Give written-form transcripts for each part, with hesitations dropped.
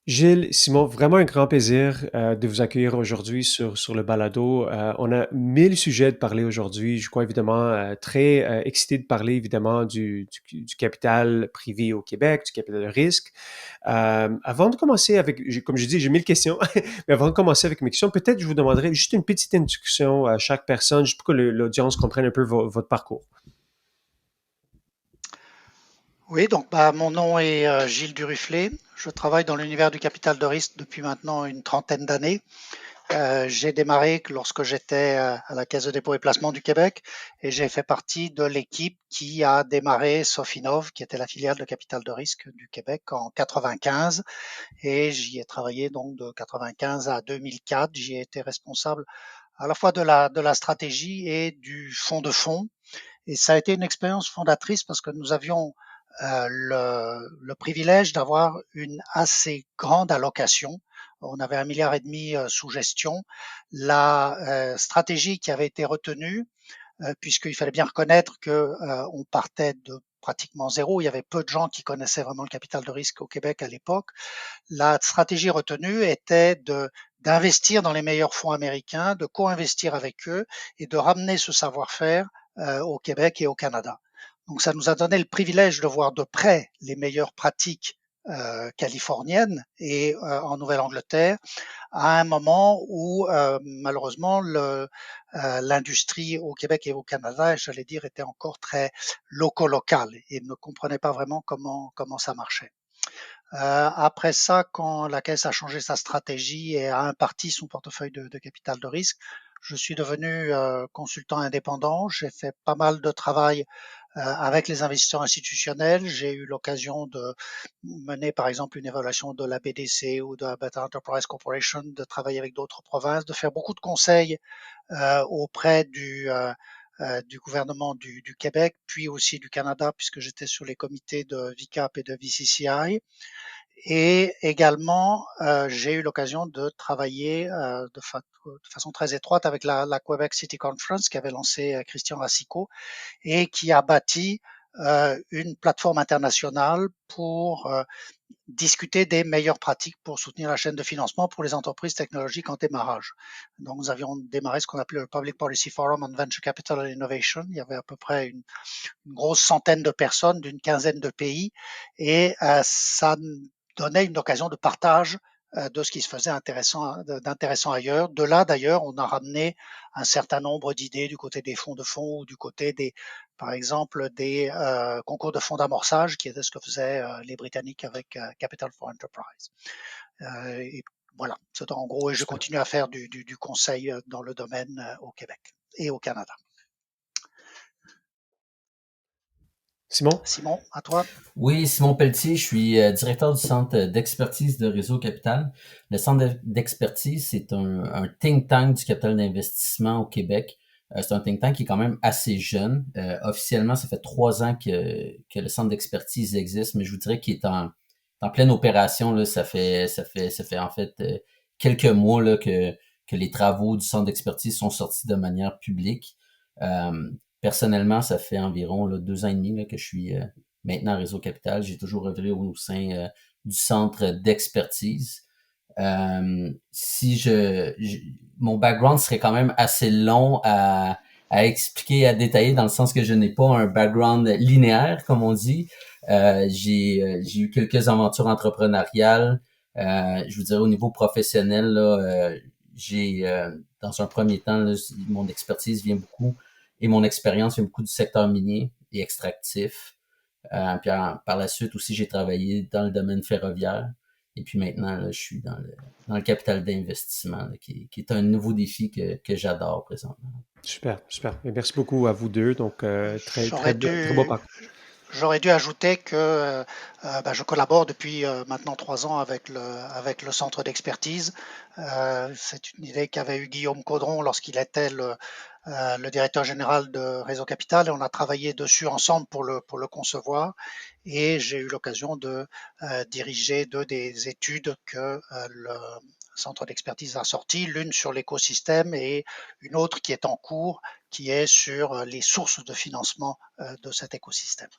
Gilles, Simon, vraiment un grand plaisir de vous accueillir aujourd'hui sur le balado. On a 1000 sujets de parler aujourd'hui. Je crois évidemment très excité de parler évidemment du capital privé au Québec, du capital de risque. Avant de commencer avec, comme je dis, j'ai 1000 questions, mais avant de commencer avec mes questions, peut-être je vous demanderai juste une petite introduction à chaque personne, juste pour que l'audience comprenne un peu votre parcours. Oui, donc mon nom est Gilles Duruflé. Je travaille dans l'univers du capital de risque depuis maintenant une trentaine d'années. J'ai démarré lorsque j'étais à la Caisse de dépôt et placement du Québec et j'ai fait partie de l'équipe qui a démarré Sofinov, qui était la filiale de capital de risque du Québec en 95 et j'y ai travaillé donc de 95 à 2004. J'y ai été responsable à la fois de la stratégie et du fonds de fonds et ça a été une expérience fondatrice parce que nous avions le privilège d'avoir une assez grande allocation. On avait 1,5 milliard sous gestion. La stratégie qui avait été retenue, puisqu'il fallait bien reconnaître que on partait de pratiquement zéro. Il y avait peu de gens qui connaissaient vraiment le capital de risque au Québec à l'époque. La stratégie retenue était d'investir dans les meilleurs fonds américains, de co-investir avec eux et de ramener ce savoir-faire au Québec et au Canada. Donc ça nous a donné le privilège de voir de près les meilleures pratiques californiennes et en Nouvelle-Angleterre à un moment où malheureusement l'industrie au Québec et au Canada, j'allais dire, était encore très local et ne comprenait pas vraiment comment ça marchait. Après ça, quand la Caisse a changé sa stratégie et a imparti son portefeuille de capital de risque, je suis devenu consultant indépendant. J'ai fait pas mal de travail avec les investisseurs institutionnels. J'ai eu l'occasion de mener, par exemple, une évaluation de la BDC ou de la Better Enterprise Corporation, de travailler avec d'autres provinces, de faire beaucoup de conseils auprès du gouvernement du Québec, puis aussi du Canada, puisque j'étais sur les comités de VCAP et de VCCI. Et également, j'ai eu l'occasion de travailler de façon très étroite avec la Quebec City Conference qui avait lancé Christian Racicot et qui a bâti une plateforme internationale pour discuter des meilleures pratiques pour soutenir la chaîne de financement pour les entreprises technologiques en démarrage. Donc, nous avions démarré ce qu'on appelait le Public Policy Forum on Venture Capital and Innovation. Il y avait à peu près une grosse centaine de personnes d'une quinzaine de pays et ça donnait une occasion de partage de ce qui se faisait d'intéressant ailleurs. De là, d'ailleurs, on a ramené un certain nombre d'idées du côté des fonds de fonds ou du côté par exemple, des concours de fonds d'amorçage, qui était ce que faisaient les Britanniques avec Capital for Enterprise. Et voilà, c'est en gros, et je Super. continue à faire du conseil dans le domaine au Québec et au Canada. Simon? Simon, à toi. Oui, Simon Pelletier, je suis directeur du Centre d'expertise de Réseau Capital. Le Centre d'expertise, c'est un think tank du capital d'investissement au Québec. C'est un think tank qui est quand même assez jeune. Officiellement, ça fait 3 ans que le Centre d'expertise existe, mais je vous dirais qu'il est en pleine opération. Là, ça fait en fait quelques mois là, que les travaux du Centre d'expertise sont sortis de manière publique. Euh, Personnellement, ça fait environ là, 2 ans et demi là, que je suis maintenant Réseau Capital. J'ai toujours œuvré au sein du centre d'expertise. Si mon background serait quand même assez long à expliquer, à détailler, dans le sens que je n'ai pas un background linéaire, comme on dit. J'ai eu quelques aventures entrepreneuriales. Je vous dirais au niveau professionnel, là, j'ai dans un premier temps, là, mon expertise vient beaucoup et mon expérience vient beaucoup du secteur minier et extractif. Puis par la suite aussi, j'ai travaillé dans le domaine ferroviaire. Et puis maintenant, là, je suis dans le capital d'investissement, là, qui est un nouveau défi que j'adore présentement. Super, super. Et merci beaucoup à vous deux. Donc, J'aurais très beau dû, parcours. j'aurais dû ajouter que je collabore depuis maintenant 3 ans avec le centre d'expertise. C'est une idée qu'avait eu Guillaume Caudron lorsqu'il était le directeur général de Réseau Capital et on a travaillé dessus ensemble pour le concevoir. Et j'ai eu l'occasion de diriger deux des études que le centre d'expertise a sorties, l'une sur l'écosystème et une autre qui est en cours, qui est sur les sources de financement de cet écosystème.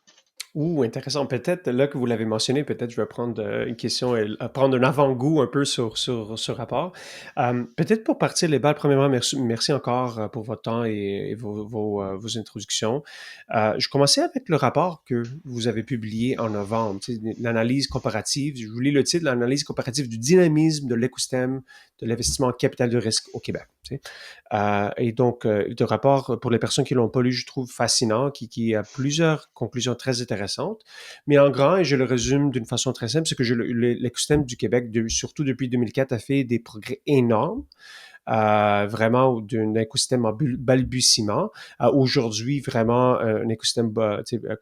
Intéressant. Peut-être, là que vous l'avez mentionné, peut-être je vais prendre une question et prendre un avant-goût un peu sur ce rapport. Peut-être pour partir les balles, premièrement, merci encore pour votre temps et vos introductions. Je commençais avec le rapport que vous avez publié en novembre, tu sais, l'analyse comparative. Je vous lis le titre, l'analyse comparative du dynamisme de l'écosystème de l'investissement en capital de risque au Québec. Tu sais. Et donc, le rapport, pour les personnes qui l'ont pas lu, je trouve fascinant, qui a plusieurs conclusions très intéressantes. Mais en grand, et je le résume d'une façon très simple, c'est que l'écosystème du Québec, surtout depuis 2004, a fait des progrès énormes. Vraiment d'un écosystème en balbutiement à aujourd'hui vraiment un écosystème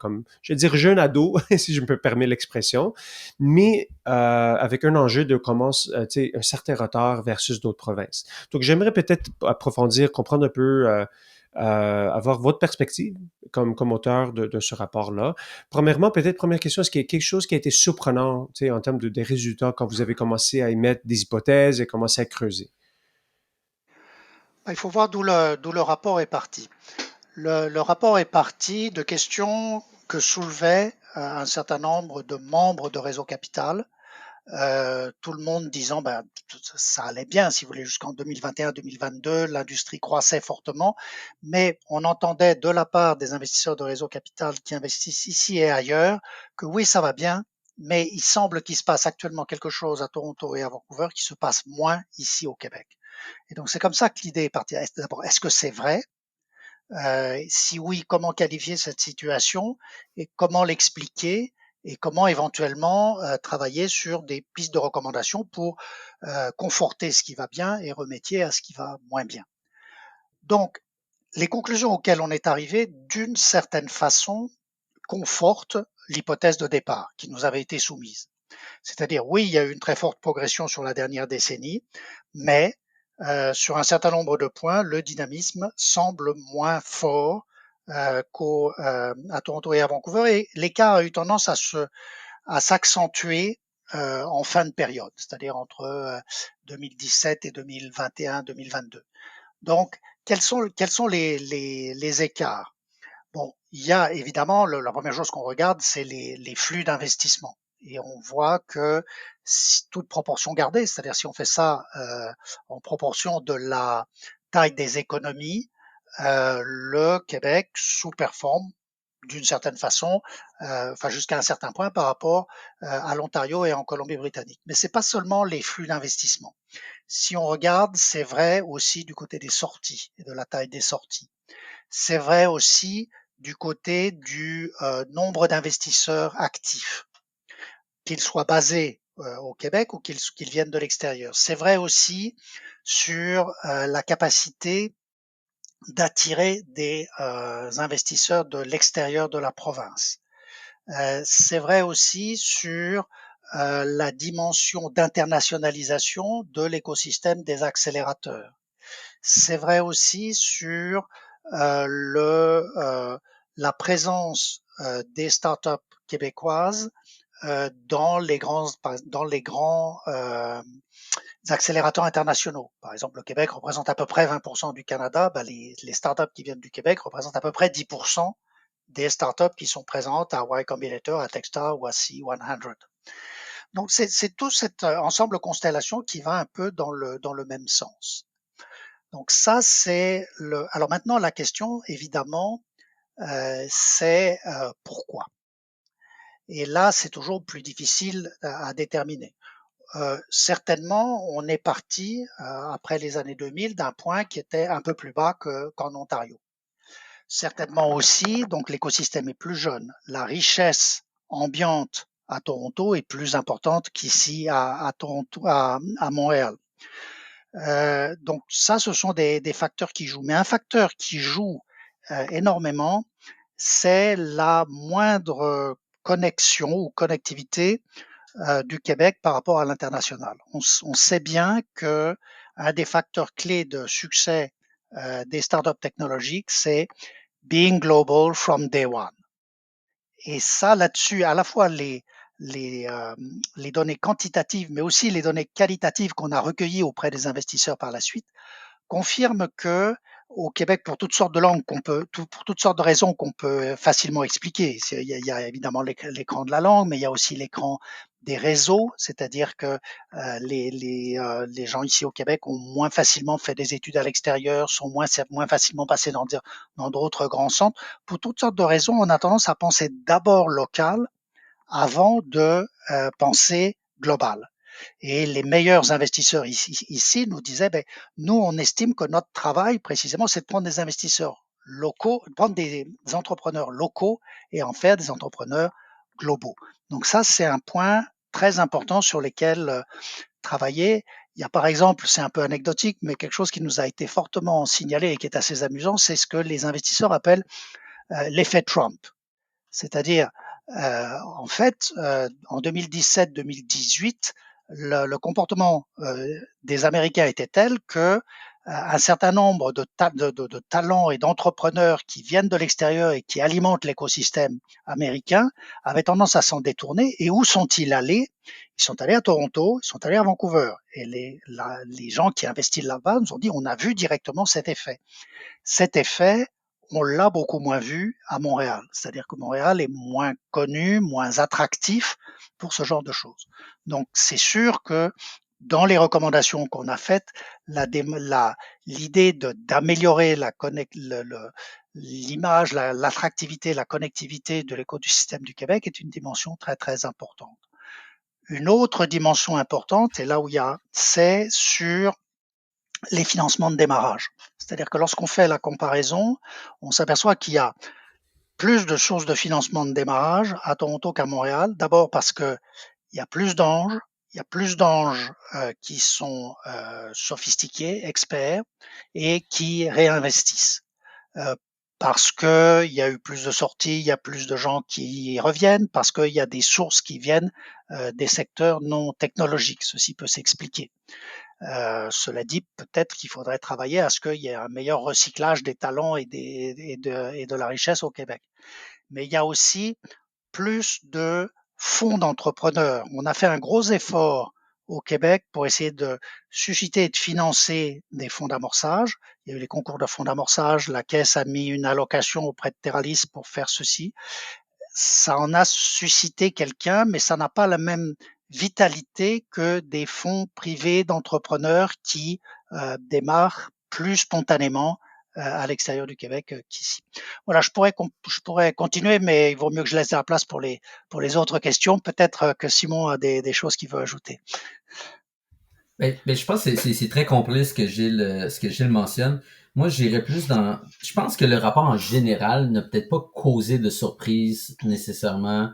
comme je vais dire jeune ado si je me permets l'expression, mais avec un enjeu de comment un certain retard versus d'autres provinces. Donc j'aimerais peut-être approfondir, comprendre un peu avoir votre perspective comme auteur de ce rapport-là. Premièrement, peut-être première question, est-ce qu'il y a quelque chose qui a été surprenant en termes des résultats quand vous avez commencé à émettre des hypothèses et commencé à creuser? Il faut voir d'où le rapport est parti. Le rapport est parti de questions que soulevaient un certain nombre de membres de Réseau Capital, tout le monde disant ben, ça allait bien, si vous voulez, jusqu'en 2021-2022, l'industrie croissait fortement, mais on entendait de la part des investisseurs de Réseau Capital qui investissent ici et ailleurs que oui, ça va bien, mais il semble qu'il se passe actuellement quelque chose à Toronto et à Vancouver qui se passe moins ici au Québec. Et donc c'est comme ça que l'idée est partie. D'abord, est-ce que c'est vrai? Si oui, comment qualifier cette situation et comment l'expliquer et comment éventuellement travailler sur des pistes de recommandation pour conforter ce qui va bien et remédier à ce qui va moins bien. Donc, les conclusions auxquelles on est arrivé, d'une certaine façon, confortent l'hypothèse de départ qui nous avait été soumise. C'est-à-dire, oui, il y a eu une très forte progression sur la dernière décennie, mais sur un certain nombre de points, le dynamisme semble moins fort à Toronto et à Vancouver, et l'écart a eu tendance à s'accentuer en fin de période, c'est-à-dire entre 2017 et 2021-2022. Donc, quels sont les écarts? Bon, il y a évidemment, la première chose qu'on regarde, c'est les flux d'investissement. Et on voit que toute proportion gardée, c'est-à-dire si on fait ça en proportion de la taille des économies, le Québec sous-performe d'une certaine façon, enfin jusqu'à un certain point par rapport à l'Ontario et en Colombie-Britannique. Mais c'est pas seulement les flux d'investissement. Si on regarde, c'est vrai aussi du côté des sorties et de la taille des sorties. C'est vrai aussi du côté du nombre d'investisseurs actifs, qu'ils soient basés au Québec ou qu'ils viennent de l'extérieur. C'est vrai aussi sur la capacité d'attirer des investisseurs de l'extérieur de la province. C'est vrai aussi sur la dimension d'internationalisation de l'écosystème des accélérateurs. C'est vrai aussi sur la présence des startups québécoises dans les grands accélérateurs internationaux. Par exemple, le Québec représente à peu près 20% du Canada. Ben, les startups qui viennent du Québec représentent à peu près 10% des startups qui sont présentes à Y Combinator, à Techstar ou à C100. Donc, c'est tout cet ensemble constellation qui va un peu dans le même sens. Donc ça, c'est le. Alors maintenant, la question, évidemment, c'est pourquoi. Et là, c'est toujours plus difficile à déterminer. Certainement, on est parti après les années 2000 d'un point qui était un peu plus bas qu'en Ontario. Certainement aussi, donc l'écosystème est plus jeune. La richesse ambiante à Toronto est plus importante qu'ici à Toronto, à Montréal. Donc ça, ce sont des facteurs qui jouent. Mais un facteur qui joue énormément, c'est la moindre connexion ou connectivité du Québec par rapport à l'international. On sait bien que un des facteurs clés de succès des startups technologiques, c'est being global from day one. Et ça, là-dessus, à la fois les données quantitatives, mais aussi les données qualitatives qu'on a recueillies auprès des investisseurs par la suite, confirment que au Québec pour toutes sortes de langues pour toutes sortes de raisons qu'on peut facilement expliquer. Il y a évidemment l'écran de la langue, mais il y a aussi l'écran des réseaux, c'est-à-dire que les gens ici au Québec ont moins facilement fait des études à l'extérieur, sont moins facilement passés dans d'autres grands centres. Pour toutes sortes de raisons, on a tendance à penser d'abord local avant de penser global. Et les meilleurs investisseurs ici nous disaient, ben, nous, on estime que notre travail, précisément, c'est de prendre des investisseurs locaux, de prendre des entrepreneurs locaux et en faire des entrepreneurs globaux. Donc ça, c'est un point très important sur lequel travailler. Il y a par exemple, c'est un peu anecdotique, mais quelque chose qui nous a été fortement signalé et qui est assez amusant, c'est ce que les investisseurs appellent l'effet Trump. C'est-à-dire, en fait, en 2017-2018, le comportement des Américains était tel que un certain nombre de talents et d'entrepreneurs qui viennent de l'extérieur et qui alimentent l'écosystème américain avaient tendance à s'en détourner. Et où sont-ils allés? Ils sont allés à Toronto, ils sont allés à Vancouver. Et les gens qui investissent là-bas nous ont dit, on a vu directement cet effet. Cet effet, on l'a beaucoup moins vu à Montréal. C'est-à-dire que Montréal est moins connu, moins attractif pour ce genre de choses. Donc, c'est sûr que dans les recommandations qu'on a faites, l'idée d'améliorer l'image, l'attractivité, la connectivité de l'écosystème du Québec est une dimension très, très importante. Une autre dimension importante, et là où c'est sur les financements de démarrage. C'est-à-dire que lorsqu'on fait la comparaison, on s'aperçoit qu'il y a plus de sources de financement de démarrage à Toronto qu'à Montréal. D'abord parce que il y a plus d'anges, il y a plus d'anges qui sont sophistiqués, experts et qui réinvestissent. Euh, parce que il y a eu plus de sorties, il y a plus de gens qui y reviennent, parce qu'il y a des sources qui viennent des secteurs non technologiques. Ceci peut s'expliquer. Cela dit, peut-être qu'il faudrait travailler à ce qu'il y ait un meilleur recyclage des talents et de la richesse au Québec. Mais il y a aussi plus de fonds d'entrepreneurs. On a fait un gros effort au Québec pour essayer de susciter et de financer des fonds d'amorçage. Il y a eu les concours de fonds d'amorçage, la Caisse a mis une allocation auprès de Terralis pour faire ceci. Ça en a suscité quelqu'un, mais ça n'a pas la même vitalité que des fonds privés d'entrepreneurs qui démarrent plus spontanément à l'extérieur du Québec qu'ici. Voilà, je pourrais continuer, mais il vaut mieux que je laisse la place pour les autres questions. Peut-être que Simon a des choses qu'il veut ajouter. Ben, je pense que c'est très complet ce que Gilles mentionne. Moi, j'irais plus dans. Je pense que le rapport en général n'a peut-être pas causé de surprise nécessairement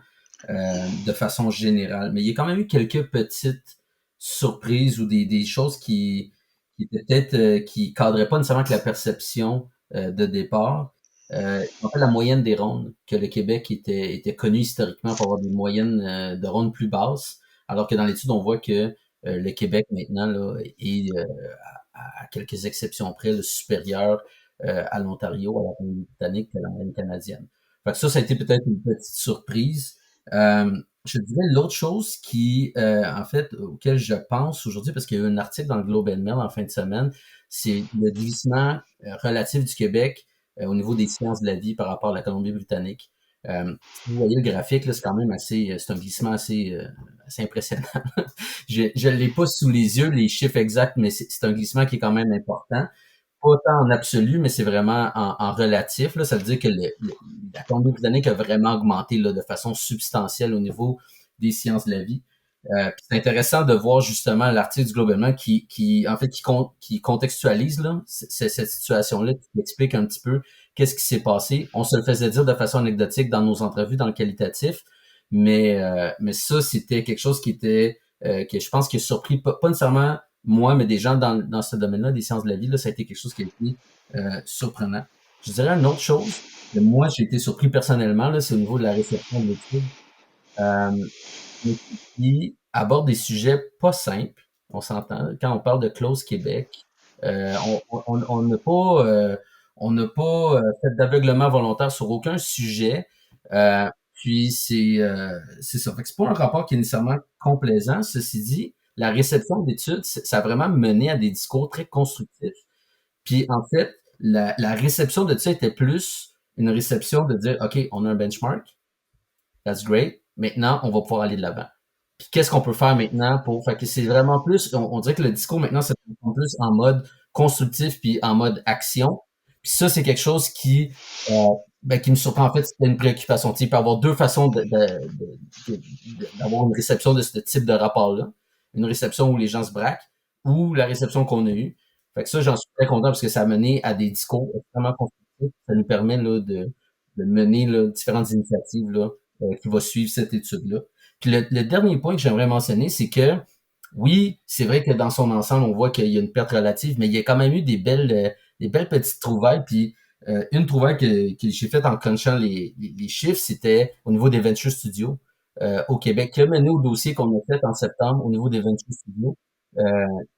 de façon générale, mais il y a quand même eu quelques petites surprises ou des choses qui étaient peut-être qui cadraient pas nécessairement avec la perception de départ. En fait, la moyenne des rondes, que le Québec était connu historiquement pour avoir des moyennes de rondes plus basses, alors que dans l'étude, on voit que le Québec maintenant là, est à quelques exceptions près le supérieur à l'Ontario, à la Colombie-Britannique que la moyenne canadienne. Fait que ça a été peut-être une petite surprise. Je dirais l'autre chose qui, en fait, auquel je pense aujourd'hui, parce qu'il y a eu un article dans le Globe and Mail en fin de semaine, c'est le glissement relatif du Québec au niveau des sciences de la vie par rapport à la Colombie-Britannique. Si vous voyez le graphique, là, c'est quand même c'est un glissement assez impressionnant. Je l'ai pas sous les yeux, les chiffres exacts, mais c'est un glissement qui est quand même important. Pas autant en absolu, mais c'est vraiment en relatif. Là. Ça veut dire que la Colombie-Britannique a vraiment augmenté là, de façon substantielle au niveau des sciences de la vie. C'est intéressant de voir justement l'article du Globalement en fait, qui contextualise là, cette situation-là, qui explique un petit peu qu'est-ce qui s'est passé. On se le faisait dire de façon anecdotique dans nos entrevues, dans le qualitatif, mais ça, c'était quelque chose qui était que je pense qui a surpris pas nécessairement moi, mais des gens dans ce domaine-là, des sciences de la vie, là, ça a été quelque chose qui a été surprenant. Je dirais une autre chose, que moi, j'ai été surpris personnellement, là, c'est au niveau de la réception de l'étude. Euh, mais qui aborde des sujets pas simples, on s'entend. Quand on parle de Close Québec, on n'a pas, on n'a pas fait d'aveuglement volontaire sur aucun sujet. Puis c'est ça. Fait que c'est pas un rapport qui est nécessairement complaisant. Ceci dit, la réception d'études, ça a vraiment mené à des discours très constructifs. Puis en fait, la réception de ça était plus une réception de dire, OK, on a un benchmark, that's great. Maintenant, on va pouvoir aller de l'avant. Puis qu'est-ce qu'on peut faire maintenant pour. Fait que c'est vraiment plus. On dirait que le discours maintenant, c'est plus en mode constructif puis en mode action. Puis ça, c'est quelque chose qui me surprend. En fait, c'était une préoccupation. Tu sais, il peut y avoir deux façons d'avoir une réception de ce type de rapport-là. Une réception où les gens se braquent ou la réception qu'on a eue. Fait que ça, j'en suis très content parce que ça a mené à des discours extrêmement constructifs. Ça nous permet là, de mener là, différentes initiatives là, qui vont suivre cette étude-là. Puis le dernier point que j'aimerais mentionner, c'est que oui, c'est vrai que dans son ensemble, on voit qu'il y a une perte relative, mais il y a quand même eu des belles petites trouvailles. Puis une trouvaille que j'ai faite en crunchant les chiffres, c'était au niveau des Venture Studios au Québec, qui a mené au dossier qu'on a fait en septembre au niveau des Venture Studios, euh,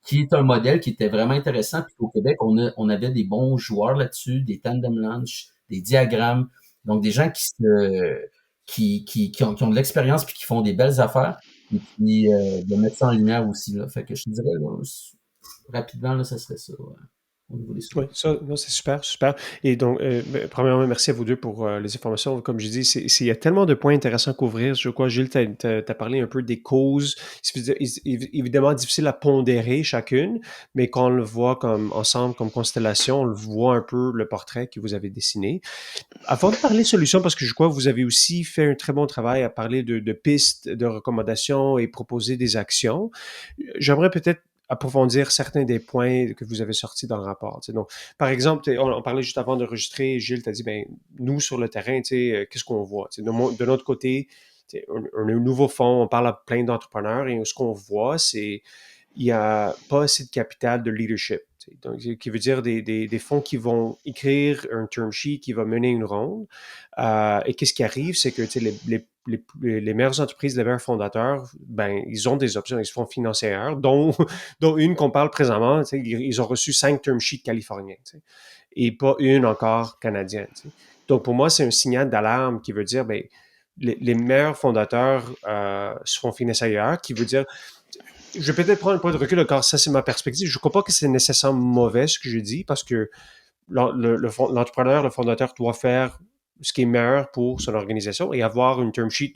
qui est un modèle qui était vraiment intéressant. Puis au Québec, on avait des bons joueurs là-dessus, des tandem launch, des diagrammes, donc des gens qui ont de l'expérience puis qui font des belles affaires et puis de mettre ça en lumière aussi là. Fait que je te dirais là, rapidement là, ça serait ça au niveau des Oui, sujets. ça, non, c'est super, super. Et donc, premièrement, merci à vous deux pour les informations. Comme je dis, il y a tellement de points intéressants à couvrir. Je crois, Gilles, tu as parlé un peu des causes. C'est évidemment difficile à pondérer chacune, mais quand on le voit comme ensemble, comme constellation, on le voit un peu le portrait que vous avez dessiné. Avant de parler solutions, parce que je crois que vous avez aussi fait un très bon travail à parler de pistes, de recommandations et proposer des actions, j'aimerais peut-être approfondir certains des points que vous avez sortis dans le rapport. Tu sais. Donc, par exemple, on parlait juste avant d'enregistrer, Gilles t'a dit, ben, nous, sur le terrain, qu'est-ce qu'on voit? Tu sais, de notre côté, on a un nouveau fonds, on parle à plein d'entrepreneurs et ce qu'on voit, c'est il n'y a pas assez de capital de leadership. Donc, qui veut dire des fonds qui vont écrire un term sheet qui va mener une ronde. Et qu'est-ce qui arrive, c'est que les meilleures entreprises, les meilleurs fondateurs, ben, ils ont des options, ils se font financer ailleurs, dont une qu'on parle présentement, ils ont reçu 5 term sheets californiens et pas une encore canadienne. Donc, pour moi, c'est un signal d'alarme qui veut dire, ben, les meilleurs fondateurs se font financer ailleurs, qui veut dire je vais peut-être prendre un point de recul, car ça, c'est ma perspective. Je ne crois pas que c'est nécessairement mauvais ce que je dis, parce que l'entrepreneur, le fondateur doit faire ce qui est meilleur pour son organisation et avoir une term sheet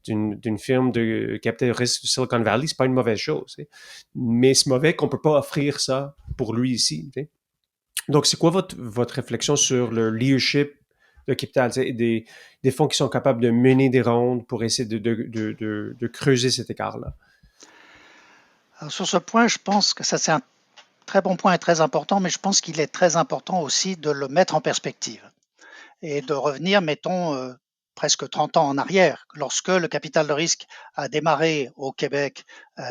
d'une firme de capital risque de Silicon Valley, c'est pas une mauvaise chose. Mais c'est mauvais qu'on ne peut pas offrir ça pour lui ici. Donc, c'est quoi votre réflexion sur le leadership de capital, des fonds qui sont capables de mener des rondes pour essayer de creuser cet écart-là? Alors, sur ce point, je pense que ça c'est un très bon point et très important, mais je pense qu'il est très important aussi de le mettre en perspective et de revenir, mettons, presque 30 ans en arrière, lorsque le capital de risque a démarré au Québec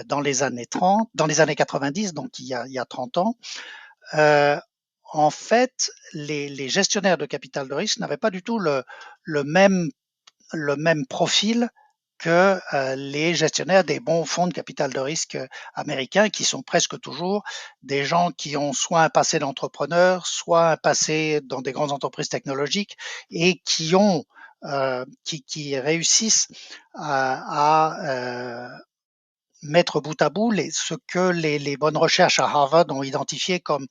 dans les années 30, dans les années 90, donc il y a 30 ans. Euh, en fait, les gestionnaires de capital de risque n'avaient pas du tout le même le même profil que les gestionnaires des bons fonds de capital de risque américains, qui sont presque toujours des gens qui ont soit un passé d'entrepreneur, soit un passé dans des grandes entreprises technologiques et qui réussissent à mettre bout à bout ce que les bonnes recherches à Harvard ont identifié comme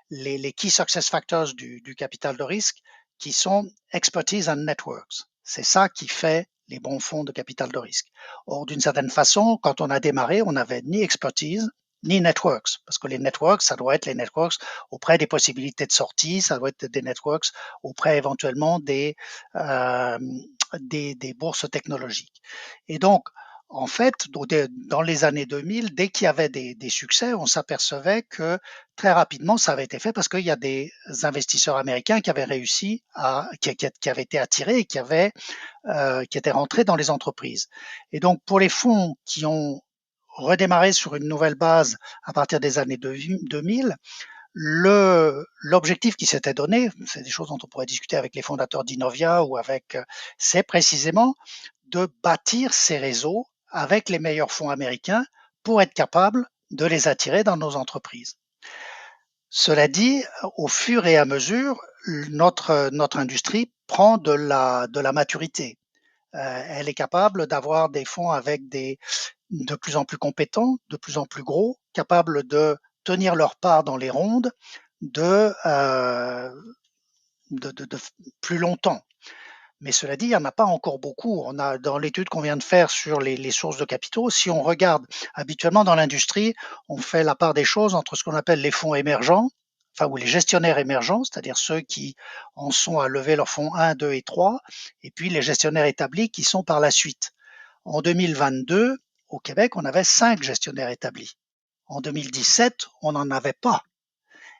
les key success factors du capital de risque, qui sont expertise and networks. C'est ça qui fait les bons fonds de capital de risque. Or, d'une certaine façon, quand on a démarré, on n'avait ni expertise, ni networks, parce que les networks, ça doit être les networks auprès des possibilités de sortie, ça doit être des networks auprès éventuellement des bourses technologiques. Et donc, en fait, dans les années 2000, dès qu'il y avait des succès, on s'apercevait que très rapidement, ça avait été fait parce qu'il y a des investisseurs américains qui avaient réussi qui avaient été attirés et qui étaient rentrés dans les entreprises. Et donc, pour les fonds qui ont redémarré sur une nouvelle base à partir des années 2000, l'objectif qui s'était donné, c'est des choses dont on pourrait discuter avec les fondateurs d'Innovia ou c'est précisément de bâtir ces réseaux avec les meilleurs fonds américains pour être capable de les attirer dans nos entreprises. Cela dit, au fur et à mesure, notre industrie prend de la maturité. Elle est capable d'avoir des fonds avec de plus en plus compétents, de plus en plus gros, capables de tenir leur part dans les rondes, de plus longtemps. Mais cela dit, il n'y en a pas encore beaucoup. On a, dans l'étude qu'on vient de faire sur les sources de capitaux, si on regarde habituellement dans l'industrie, on fait la part des choses entre ce qu'on appelle les fonds émergents, ou les gestionnaires émergents, c'est-à-dire ceux qui en sont à lever leurs fonds 1, 2 et 3, et puis les gestionnaires établis qui sont par la suite. En 2022, au Québec, on avait 5 gestionnaires établis. En 2017, on n'en avait pas.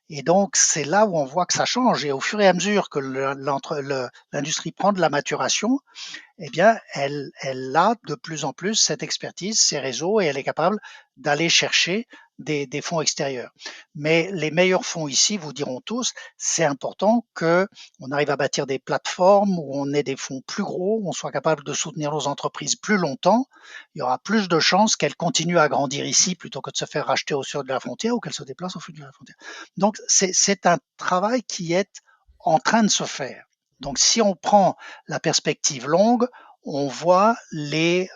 Et donc, c'est là où on voit que ça change. Et au fur et à mesure que l'industrie prend de la maturation, eh bien, elle a de plus en plus cette expertise, ces réseaux, et elle est capable d'aller chercher des fonds extérieurs. Mais les meilleurs fonds ici vous diront tous, c'est important que on arrive à bâtir des plateformes où on ait des fonds plus gros, où on soit capable de soutenir nos entreprises plus longtemps. Il y aura plus de chances qu'elles continuent à grandir ici plutôt que de se faire racheter au sud de la frontière ou qu'elles se déplacent au sud de la frontière. Donc, c'est un travail qui est en train de se faire. Donc, si on prend la perspective longue, on voit les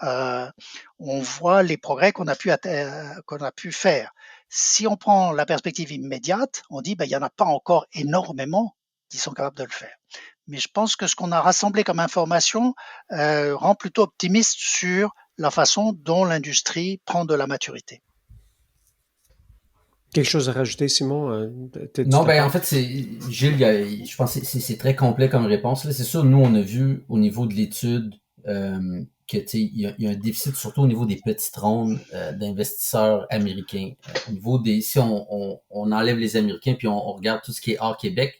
progrès qu'on a pu faire. Si on prend la perspective immédiate, on dit il y en a pas encore énormément qui sont capables de le faire. Mais je pense que ce qu'on a rassemblé comme information rend plutôt optimiste sur la façon dont l'industrie prend de la maturité. Quelque chose à rajouter, Simon? T'es-tu Non, ben en d'accord? fait, Gilles, je pense que c'est très complet comme réponse. Là, c'est sûr, nous, on a vu au niveau de l'étude que il y a un déficit surtout au niveau des petites rondes d'investisseurs américains. Au niveau des, si on enlève les Américains puis on regarde tout ce qui est hors Québec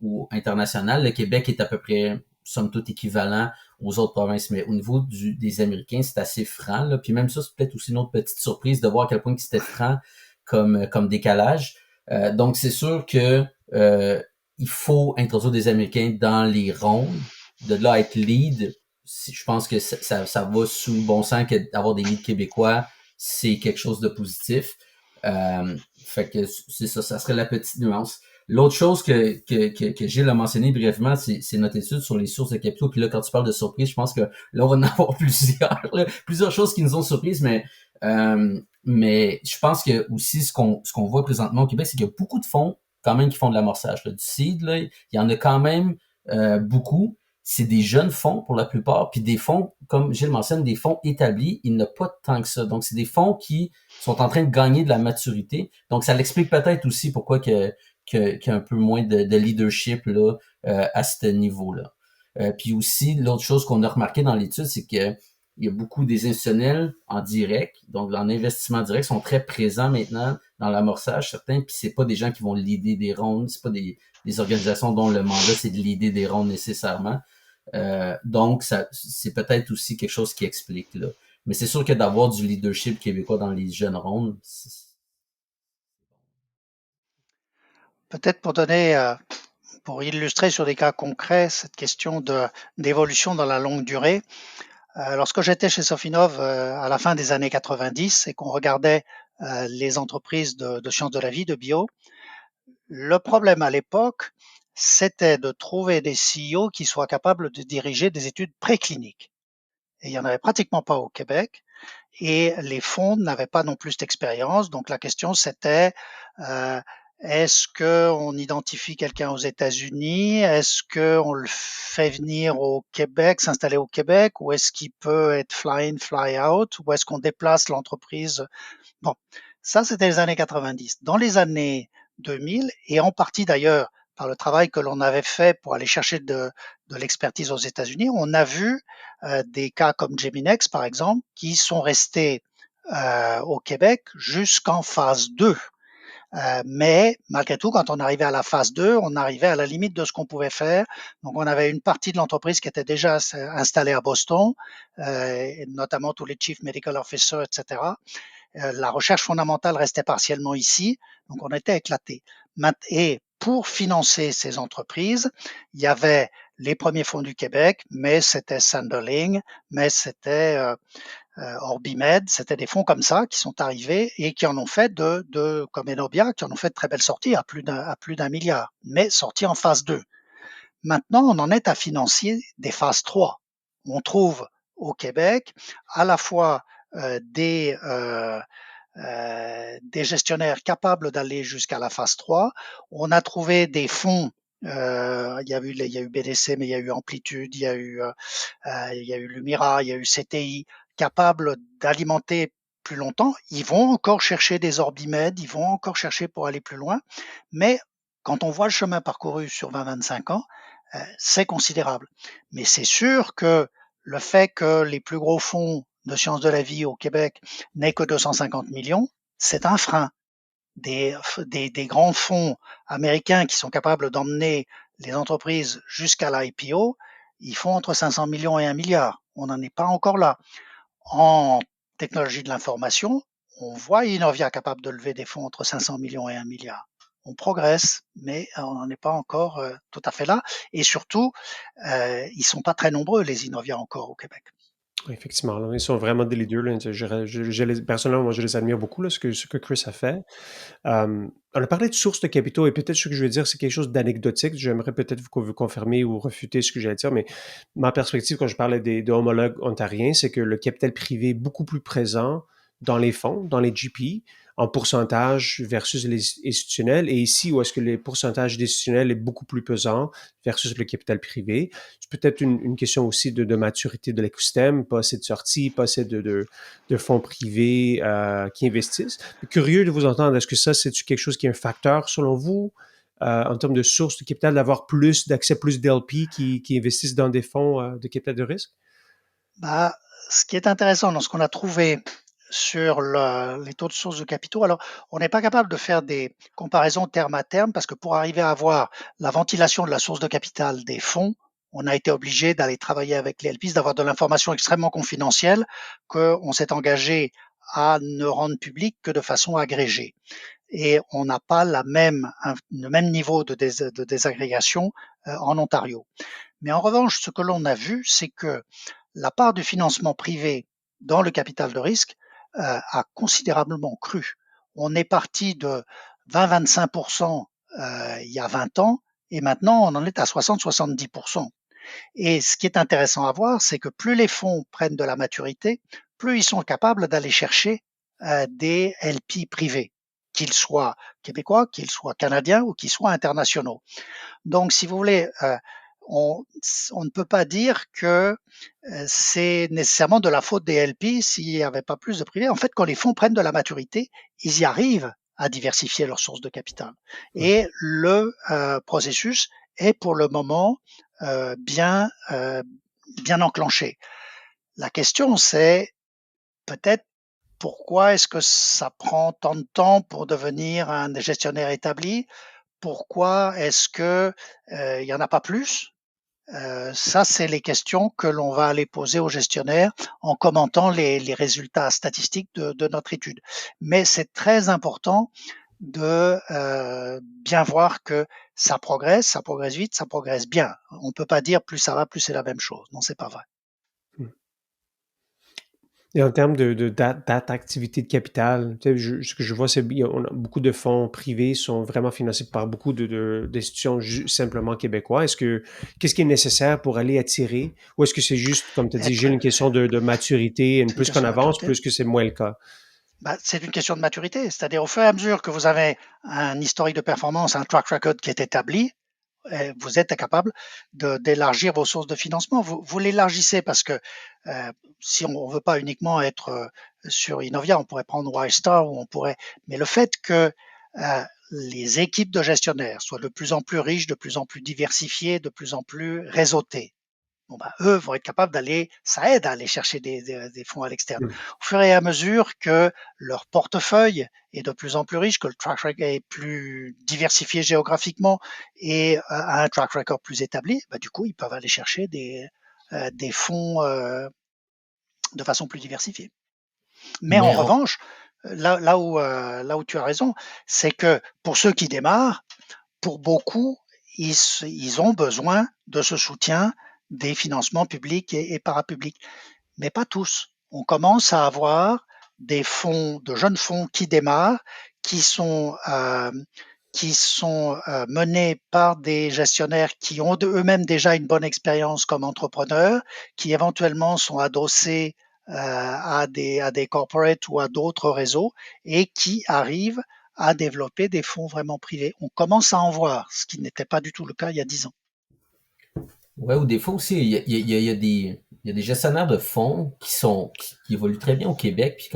ou international, le Québec est à peu près somme toute équivalent aux autres provinces, mais au niveau des Américains, c'est assez franc. Là. Puis même ça, c'est peut-être aussi une autre petite surprise de voir à quel point c'était franc comme décalage. Donc, c'est sûr que il faut introduire des Américains dans les rondes. De là à être lead, je pense que ça va sous le bon sens que d'avoir des leads québécois, c'est quelque chose de positif. Fait que c'est ça, ça serait la petite nuance. L'autre chose que Gilles a mentionné brièvement, c'est notre étude sur les sources de capitaux. Puis là, quand tu parles de surprise, je pense que là, on va en avoir plusieurs, là, plusieurs choses qui nous ont surprises, mais je pense que aussi ce qu'on voit présentement au Québec, c'est qu'il y a beaucoup de fonds quand même qui font de l'amorçage. Là. Du seed, là, il y en a quand même beaucoup. C'est des jeunes fonds pour la plupart, puis des fonds, comme Gilles mentionne, des fonds établis, il n'y en a pas tant que ça. Donc, c'est des fonds qui sont en train de gagner de la maturité. Donc, ça l'explique peut-être aussi pourquoi qu'il y a un peu moins de leadership là, à ce niveau-là. Puis aussi, l'autre chose qu'on a remarqué dans l'étude, c'est que il y a beaucoup des institutionnels en direct, donc en investissement direct, sont très présents maintenant dans l'amorçage, certains, puis c'est pas des gens qui vont leader des rondes, c'est pas des organisations dont le mandat c'est de leader des rondes nécessairement. Donc, ça, c'est peut-être aussi quelque chose qui explique là. Mais c'est sûr que d'avoir du leadership québécois dans les jeunes rondes, Peut-être pour illustrer sur des cas concrets cette question d'évolution dans la longue durée. Lorsque j'étais chez Sofinov à la fin des années 90 et qu'on regardait les entreprises de sciences de la vie, de bio, le problème à l'époque, c'était de trouver des CEO qui soient capables de diriger des études précliniques. Et il n'y en avait pratiquement pas au Québec. Et les fonds n'avaient pas non plus d'expérience. Donc la question c'était euh, est-ce qu'on identifie quelqu'un aux États-Unis? Est-ce qu'on le fait venir au Québec, s'installer au Québec? Ou est-ce qu'il peut être fly in, fly out? Ou est-ce qu'on déplace l'entreprise? Bon, ça c'était les années 90. Dans les années 2000, et en partie d'ailleurs par le travail que l'on avait fait pour aller chercher de l'expertise aux États-Unis, on a vu des cas comme Geminex, par exemple, qui sont restés au Québec jusqu'en phase 2. Mais malgré tout, quand on arrivait à la phase 2, on arrivait à la limite de ce qu'on pouvait faire. Donc, on avait une partie de l'entreprise qui était déjà installée à Boston, notamment tous les chief medical officers, etc. La recherche fondamentale restait partiellement ici, donc on était éclatés. Et pour financer ces entreprises, il y avait les premiers fonds du Québec, mais c'était Sanderling, mais c'était Orbimed, c'était des fonds comme ça qui sont arrivés et qui en ont fait comme Enobia, qui en ont fait de très belles sorties à plus d'un milliard, mais sorties en phase 2. Maintenant, on en est à financer des phases 3. On trouve au Québec à la fois des des gestionnaires capables d'aller jusqu'à la phase 3. On a trouvé des fonds. Il y a eu BDC, mais il y a eu Amplitude, il y a eu Lumira, il y a eu CTI, capables d'alimenter plus longtemps. Ils vont encore chercher des Orbimèdes, ils vont encore chercher pour aller plus loin, mais quand on voit le chemin parcouru sur 20-25 ans, c'est considérable. Mais c'est sûr que le fait que les plus gros fonds de sciences de la vie au Québec n'aient que 250 millions, c'est un frein. Des grands fonds américains qui sont capables d'emmener les entreprises jusqu'à l'IPO, ils font entre 500 millions et 1 milliard. On n'en est pas encore là. En technologie de l'information, on voit Innovia capable de lever des fonds entre 500 millions et 1 milliard. On progresse, mais on n'en est pas encore tout à fait là. Et surtout, ils sont pas très nombreux, les Innovia, encore au Québec. Effectivement, là, ils sont vraiment des leaders. Là. Personnellement, moi, je les admire beaucoup, là, ce que Chris a fait. On a parlé de sources de capitaux et peut-être ce que je veux dire, c'est quelque chose d'anecdotique. J'aimerais peut-être vous confirmer ou refuter ce que j'allais dire, mais ma perspective quand je parlais des homologues ontariens, c'est que le capital privé est beaucoup plus présent dans les fonds, dans les GP, en pourcentage versus les institutionnels. Et ici, où est-ce que le pourcentage institutionnel est beaucoup plus pesant versus le capital privé. C'est peut-être une question aussi de maturité de l'écosystème, pas assez de sorties, pas assez de fonds privés qui investissent. Curieux de vous entendre, est-ce que ça, c'est quelque chose qui est un facteur selon vous en termes de sources de capital, d'avoir d'accès plus d'LP qui investissent dans des fonds de capital de risque? Bah, ce qui est intéressant dans ce qu'on a trouvé sur les taux de source de capitaux, alors on n'est pas capable de faire des comparaisons terme à terme parce que pour arriver à avoir la ventilation de la source de capital des fonds, on a été obligé d'aller travailler avec les LPs, d'avoir de l'information extrêmement confidentielle qu'on s'est engagé à ne rendre publique que de façon agrégée. Et on n'a pas le même niveau de désagrégation en Ontario. Mais en revanche, ce que l'on a vu, c'est que la part du financement privé dans le capital de risque a considérablement cru. On est parti de 20-25% il y a 20 ans et maintenant on en est à 60-70%. Et ce qui est intéressant à voir, c'est que plus les fonds prennent de la maturité, plus ils sont capables d'aller chercher des LP privés, qu'ils soient québécois, qu'ils soient canadiens ou qu'ils soient internationaux. Donc, si vous voulez, on, on ne peut pas dire que c'est nécessairement de la faute des LP s'il n'y avait pas plus de privés. En fait, quand les fonds prennent de la maturité, ils y arrivent à diversifier leurs sources de capital. Et le processus est pour le moment bien enclenché. La question, c'est peut-être pourquoi est-ce que ça prend tant de temps pour devenir un gestionnaire établi? Pourquoi est-ce que il y en a pas plus? Ça, c'est les questions que l'on va aller poser aux gestionnaires en commentant les résultats statistiques de notre étude. Mais c'est très important de bien voir que ça progresse vite, ça progresse bien. On peut pas dire plus ça va, plus c'est la même chose. Non, c'est pas vrai. Et en termes d'attractivité de capital, tu sais, ce que je vois, c'est qu'on a beaucoup de fonds privés sont vraiment financés par beaucoup d'institutions simplement québécois. Qu'est-ce qui est nécessaire pour aller attirer? Ou est-ce que c'est juste, comme tu as dit, Gilles, une question de maturité, C'est une plus qu'on question de avance, maturité. plus que c'est moins le cas? C'est une question de maturité. C'est-à-dire, au fur et à mesure que vous avez un historique de performance, un track record qui est établi, vous êtes capable d'élargir vos sources de financement. Vous l'élargissez parce que si on ne veut pas uniquement être sur Innovia, on pourrait prendre Wistar ou on pourrait. Mais le fait que les équipes de gestionnaires soient de plus en plus riches, de plus en plus diversifiées, de plus en plus réseautées, bon ben, eux vont être capables d'aller, ça aide à aller chercher des fonds à l'externe. Mm. Au fur et à mesure que leur portefeuille est de plus en plus riche, que le track record est plus diversifié géographiquement et a un track record plus établi, ben, du coup, ils peuvent aller chercher des fonds de façon plus diversifiée. Mais en Mais revanche, là où tu as raison, c'est que pour ceux qui démarrent, pour beaucoup, ils ont besoin de ce soutien des financements publics et parapublics, mais pas tous. On commence à avoir des fonds, de jeunes fonds qui démarrent, qui sont menés par des gestionnaires qui ont eux-mêmes déjà une bonne expérience comme entrepreneurs, qui éventuellement sont adossés à des corporates ou à d'autres réseaux et qui arrivent à développer des fonds vraiment privés. On commence à en voir, ce qui n'était pas du tout le cas il y a 10 ans. Ouais, ou des fois aussi, il y a des gestionnaires de fonds qui évoluent très bien au Québec, puis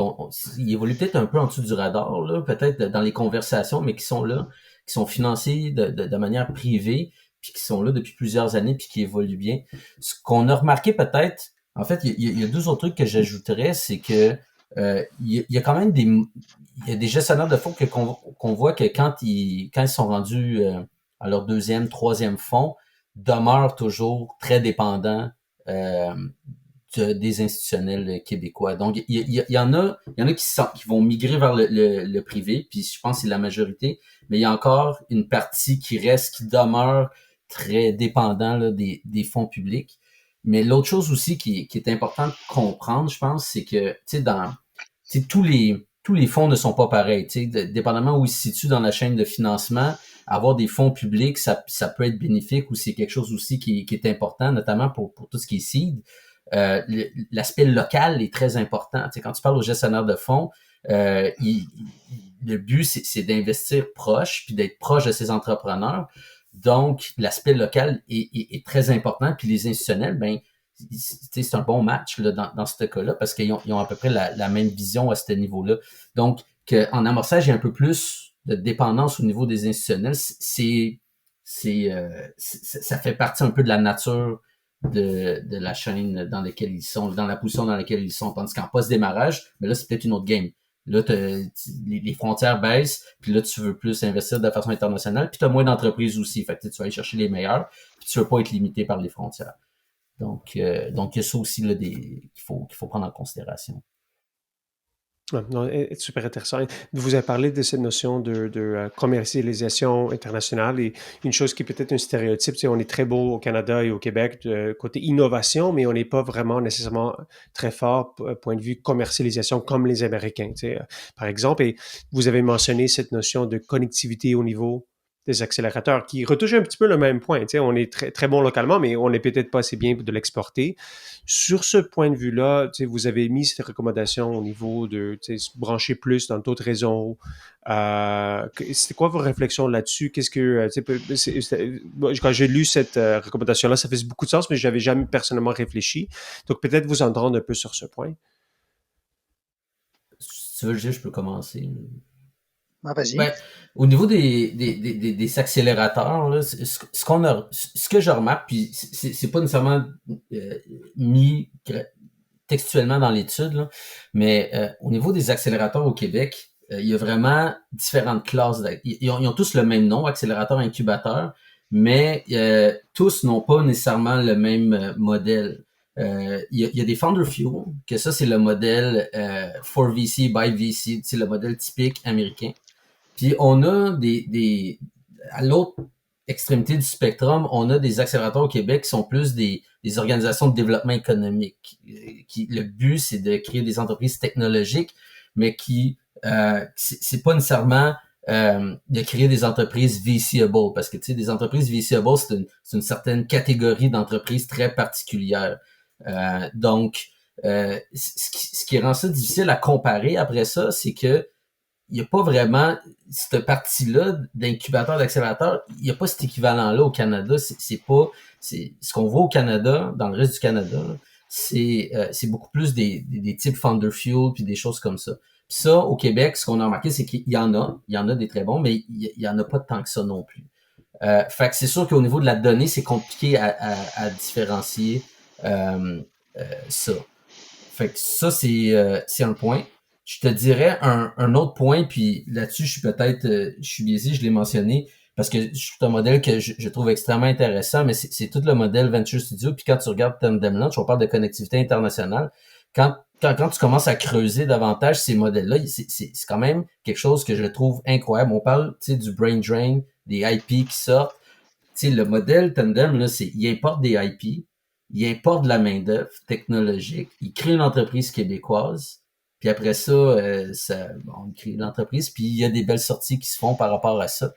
ils évoluent peut-être un peu en dessous du radar, là, peut-être dans les conversations, mais qui sont là, qui sont financés de manière privée, puis qui sont là depuis plusieurs années, puis qui évoluent bien. Ce qu'on a remarqué peut-être, en fait, il y a deux autres trucs que j'ajouterais, c'est que il y a quand même il y a des gestionnaires de fonds qu'on voit que quand ils sont rendus à leur deuxième, troisième fonds, demeure toujours très dépendant euh, des institutionnels québécois. Donc, il y en a qui vont migrer vers le privé, puis je pense que c'est la majorité, mais il y a encore une partie qui reste, qui demeure très dépendant là, des fonds publics. Mais l'autre chose aussi qui est important de comprendre, je pense, c'est que, tous les fonds ne sont pas pareils. Dépendamment où ils se situent dans la chaîne de financement, avoir des fonds publics, ça peut être bénéfique ou c'est quelque chose aussi qui est important, notamment pour tout ce qui est seed. L'aspect local est très important. Quand tu parles aux gestionnaires de fonds, le but, c'est d'investir proche, puis d'être proche de ces entrepreneurs. Donc, l'aspect local est très important. Puis les institutionnels, ben, c'est un bon match là, dans ce cas-là parce qu'ils ont à peu près la même vision à ce niveau-là. Donc, qu'en amorçage, il y a un peu plus de dépendance au niveau des institutionnels, ça fait partie un peu de la nature de la chaîne dans laquelle ils sont, dans la position dans laquelle ils sont. Tandis qu'en post-démarrage, mais là, c'est peut-être une autre game. Là, les frontières baissent, puis là, tu veux plus investir de façon internationale, puis tu as moins d'entreprises aussi. Fait que tu vas aller chercher les meilleurs, puis tu veux pas être limité par les frontières. Donc, il y a ça aussi là, qu'il faut prendre en considération. Ouais, non, super intéressant. Vous avez parlé de cette notion de commercialisation internationale et une chose qui est peut-être un stéréotype, on est très beau au Canada et au Québec de côté innovation, mais on n'est pas vraiment nécessairement très fort point de vue commercialisation comme les Américains, par exemple. Et vous avez mentionné cette notion de connectivité au niveau des accélérateurs qui retouche un petit peu le même point. On est très, très bon localement, mais on n'est peut-être pas assez bien de l'exporter. Sur ce point de vue-là, vous avez mis cette recommandation au niveau de se brancher plus dans d'autres réseaux. C'était quoi vos réflexions là-dessus? Qu'est-ce que, quand j'ai lu cette recommandation-là, ça faisait beaucoup de sens, mais je n'avais jamais personnellement réfléchi. Donc peut-être vous entendre un peu sur ce point. Si tu veux le dire, je peux commencer. Ah, vas-y. Ben, au niveau des accélérateurs, là, ce que je remarque, puis c'est pas nécessairement mis textuellement dans l'étude, là, mais au niveau des accélérateurs au Québec, il y a vraiment différentes classes. Ils ont tous le même nom, accélérateur, incubateur, mais tous n'ont pas nécessairement le même modèle. Il y a des Founder Fuel, que ça, c'est le modèle for VC, by VC, c'est le modèle typique américain. Puis on a à l'autre extrémité du spectrum, on a des accélérateurs au Québec qui sont plus des organisations de développement économique. Le but, c'est de créer des entreprises technologiques, mais c'est pas nécessairement de créer des entreprises VCable, parce que tu sais, des entreprises VCable, c'est une certaine catégorie d'entreprises très particulière. Donc, ce qui rend ça difficile à comparer après ça, c'est que il n'y a pas vraiment cette partie-là d'incubateur, d'accélérateur, il n'y a pas cet équivalent-là au Canada. C'est ce qu'on voit au Canada, dans le reste du Canada, c'est beaucoup plus des types Founder Fuel puis des choses comme ça. Puis ça, au Québec, ce qu'on a remarqué, c'est qu'il y en a des très bons, mais il y en a pas tant que ça non plus. Fait que c'est sûr qu'au niveau de la donnée, c'est compliqué à différencier ça. Fait que ça, c'est un point. Je te dirais un autre point, puis là-dessus, je suis biaisé, je l'ai mentionné, parce que c'est un modèle que je trouve extrêmement intéressant, mais c'est tout le modèle Venture Studio. Puis quand tu regardes Tandem Launch, on parle de connectivité internationale. Quand tu commences à creuser davantage ces modèles-là, c'est quand même quelque chose que je trouve incroyable. On parle, tu sais, du brain drain, des IP qui sortent. Tu sais, le modèle Tandem, là, il importe des IP, il importe de la main-d'œuvre technologique, il crée une entreprise québécoise, puis après ça, on crée l'entreprise, puis il y a des belles sorties qui se font par rapport à ça.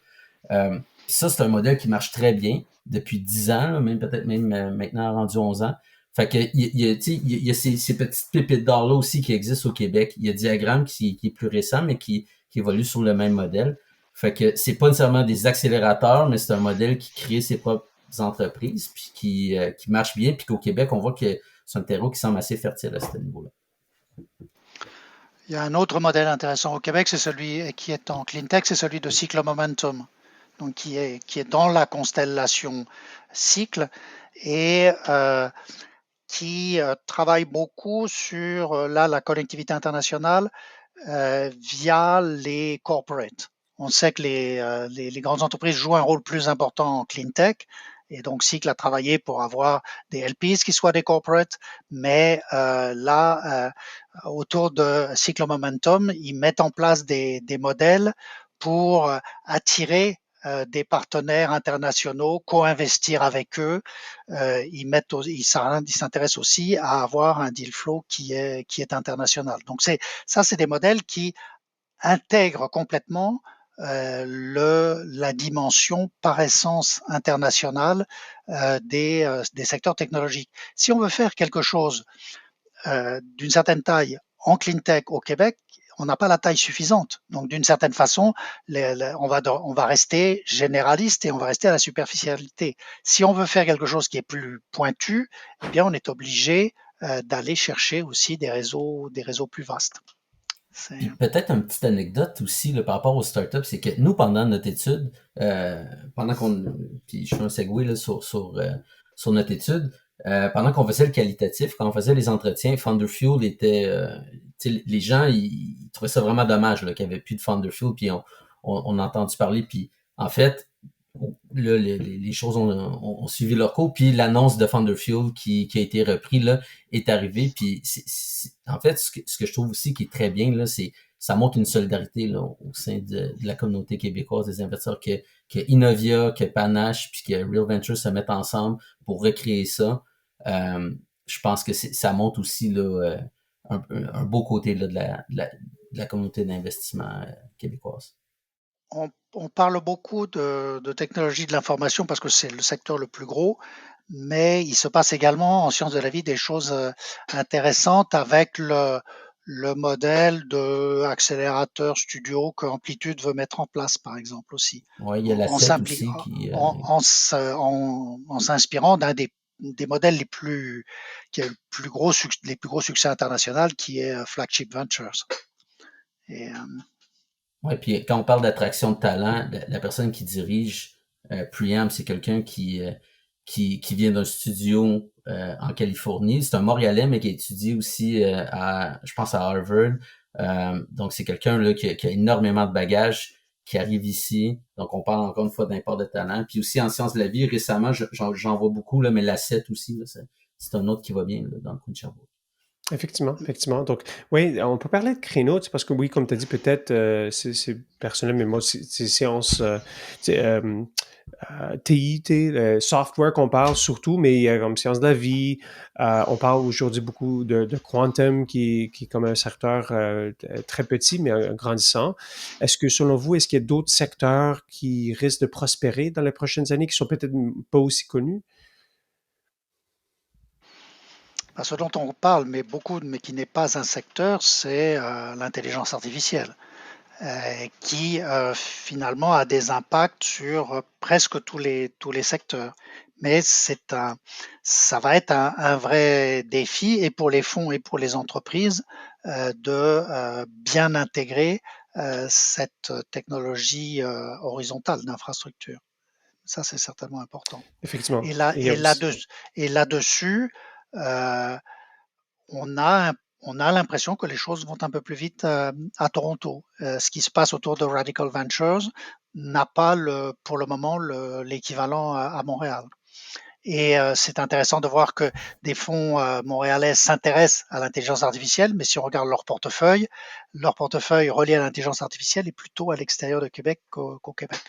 Ça, c'est un modèle qui marche très bien depuis 10 ans, là, même peut-être même maintenant rendu 11 ans. Fait que il y a ces petites pépites d'or là aussi qui existent au Québec. Il y a Diagramme qui est plus récent, mais qui évolue sur le même modèle. Fait que c'est pas nécessairement des accélérateurs, mais c'est un modèle qui crée ses propres entreprises, puis qui marche bien, puis qu'au Québec, on voit que c'est un terreau qui semble assez fertile à ce niveau-là. Il y a un autre modèle intéressant au Québec, c'est celui qui est en clean tech, c'est celui de Cyclomomentum, donc qui est dans la constellation Cycle et qui travaille beaucoup sur la connectivité internationale via les corporates. On sait que les grandes entreprises jouent un rôle plus important en clean tech. Et donc, Cycle a travaillé pour avoir des LPs qui soient des corporates, mais autour de Cycle Momentum, ils mettent en place des modèles pour attirer des partenaires internationaux, co-investir avec eux. Ils s'intéressent aussi à avoir un deal flow qui est international. Donc c'est des modèles qui intègrent complètement la dimension par essence internationale des secteurs technologiques. Si on veut faire quelque chose d'une certaine taille en clean tech au Québec, on n'a pas la taille suffisante. Donc, d'une certaine façon, on va rester généraliste et on va rester à la superficialité. Si on veut faire quelque chose qui est plus pointu, eh bien, on est obligé d'aller chercher aussi des réseaux plus vastes. Puis peut-être une petite anecdote aussi là, par rapport aux startups, c'est que nous, pendant notre étude, puis je fais un segue là, sur notre étude, pendant qu'on faisait le qualitatif, quand on faisait les entretiens, Thunderfuel était, les gens, ils trouvaient ça vraiment dommage là, qu'il n'y avait plus de Thunderfuel, puis on a entendu parler, puis en fait, là, les choses ont suivi leur cours, puis l'annonce de Thunderfuel qui a été repris là est arrivée, puis en fait, ce que je trouve aussi qui est très bien là, c'est ça montre une solidarité là, au sein de la communauté québécoise des investisseurs que Innovia, que Panache, puis que Real Ventures se mettent ensemble pour recréer ça. Je pense que ça montre aussi là, un beau côté là, de la communauté d'investissement québécoise. On parle beaucoup de technologie de l'information parce que c'est le secteur le plus gros, mais il se passe également en sciences de la vie des choses intéressantes avec le modèle de accélérateur studio que Amplitude veut mettre en place, par exemple aussi. Ouais, il y a la 7 aussi qui... En s'inspirant d'un des modèles qui a les plus gros succès internationaux, qui est Flagship Ventures. Et, ouais, puis quand on parle d'attraction de talent, la personne qui dirige Preamp, c'est quelqu'un qui vient d'un studio en Californie. C'est un Montréalais, mais qui a étudié aussi je pense, à Harvard. Donc, c'est quelqu'un là qui a énormément de bagages, qui arrive ici. Donc, on parle encore une fois d'import de talent. Puis aussi en sciences de la vie, récemment, j'en vois beaucoup, là, mais la 7 aussi, là, c'est un autre qui va bien là, dans le coin de Sherbrooke. Effectivement, effectivement. Donc, oui, on peut parler de créneaux, parce que oui, comme tu as dit, peut-être, c'est personnel, mais moi, c'est séance TI, software qu'on parle surtout, mais il y a comme sciences de la vie. On parle aujourd'hui beaucoup de quantum, qui est comme un secteur très petit, mais grandissant. Est-ce que, selon vous, est-ce qu'il y a d'autres secteurs qui risquent de prospérer dans les prochaines années, qui sont peut-être pas aussi connus? Ce dont on parle, mais qui n'est pas un secteur, c'est l'intelligence artificielle, qui finalement a des impacts sur presque tous les secteurs. Mais ça va être un vrai défi, et pour les fonds et pour les entreprises, de bien intégrer cette technologie horizontale d'infrastructure. Ça, c'est certainement important. Effectivement. Et là, Et il y a et aussi... là-dessus, et là-dessus, euh, on a, on a l'impression que les choses vont un peu plus vite à Toronto. Ce qui se passe autour de Radical Ventures n'a pas pour le moment l'équivalent à Montréal. Et c'est intéressant de voir que des fonds montréalais s'intéressent à l'intelligence artificielle, mais si on regarde leur portefeuille relié à l'intelligence artificielle est plutôt à l'extérieur de Québec qu'au Québec.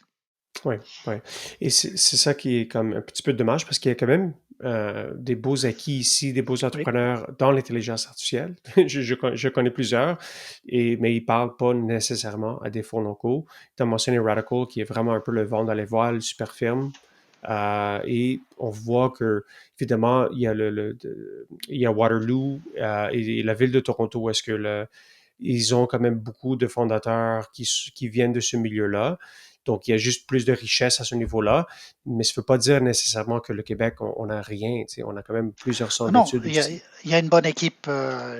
Oui, oui. Et c'est ça qui est comme un petit peu dommage, parce qu'il y a quand même des beaux acquis ici, des beaux Oui. entrepreneurs dans l'intelligence artificielle. Je connais plusieurs, mais ils ne parlent pas nécessairement à des fonds locaux. Tu as mentionné Radical, qui est vraiment un peu le vent dans les voiles, super firme. Et on voit que, évidemment, il y a il y a Waterloo et la ville de Toronto. Est-ce que ils ont quand même beaucoup de fondateurs qui viennent de ce milieu-là. Donc, il y a juste plus de richesse à ce niveau-là. Mais ça ne veut pas dire nécessairement que le Québec, on n'a rien. On a quand même plusieurs Ah centres non, d'études il aussi. y a une bonne équipe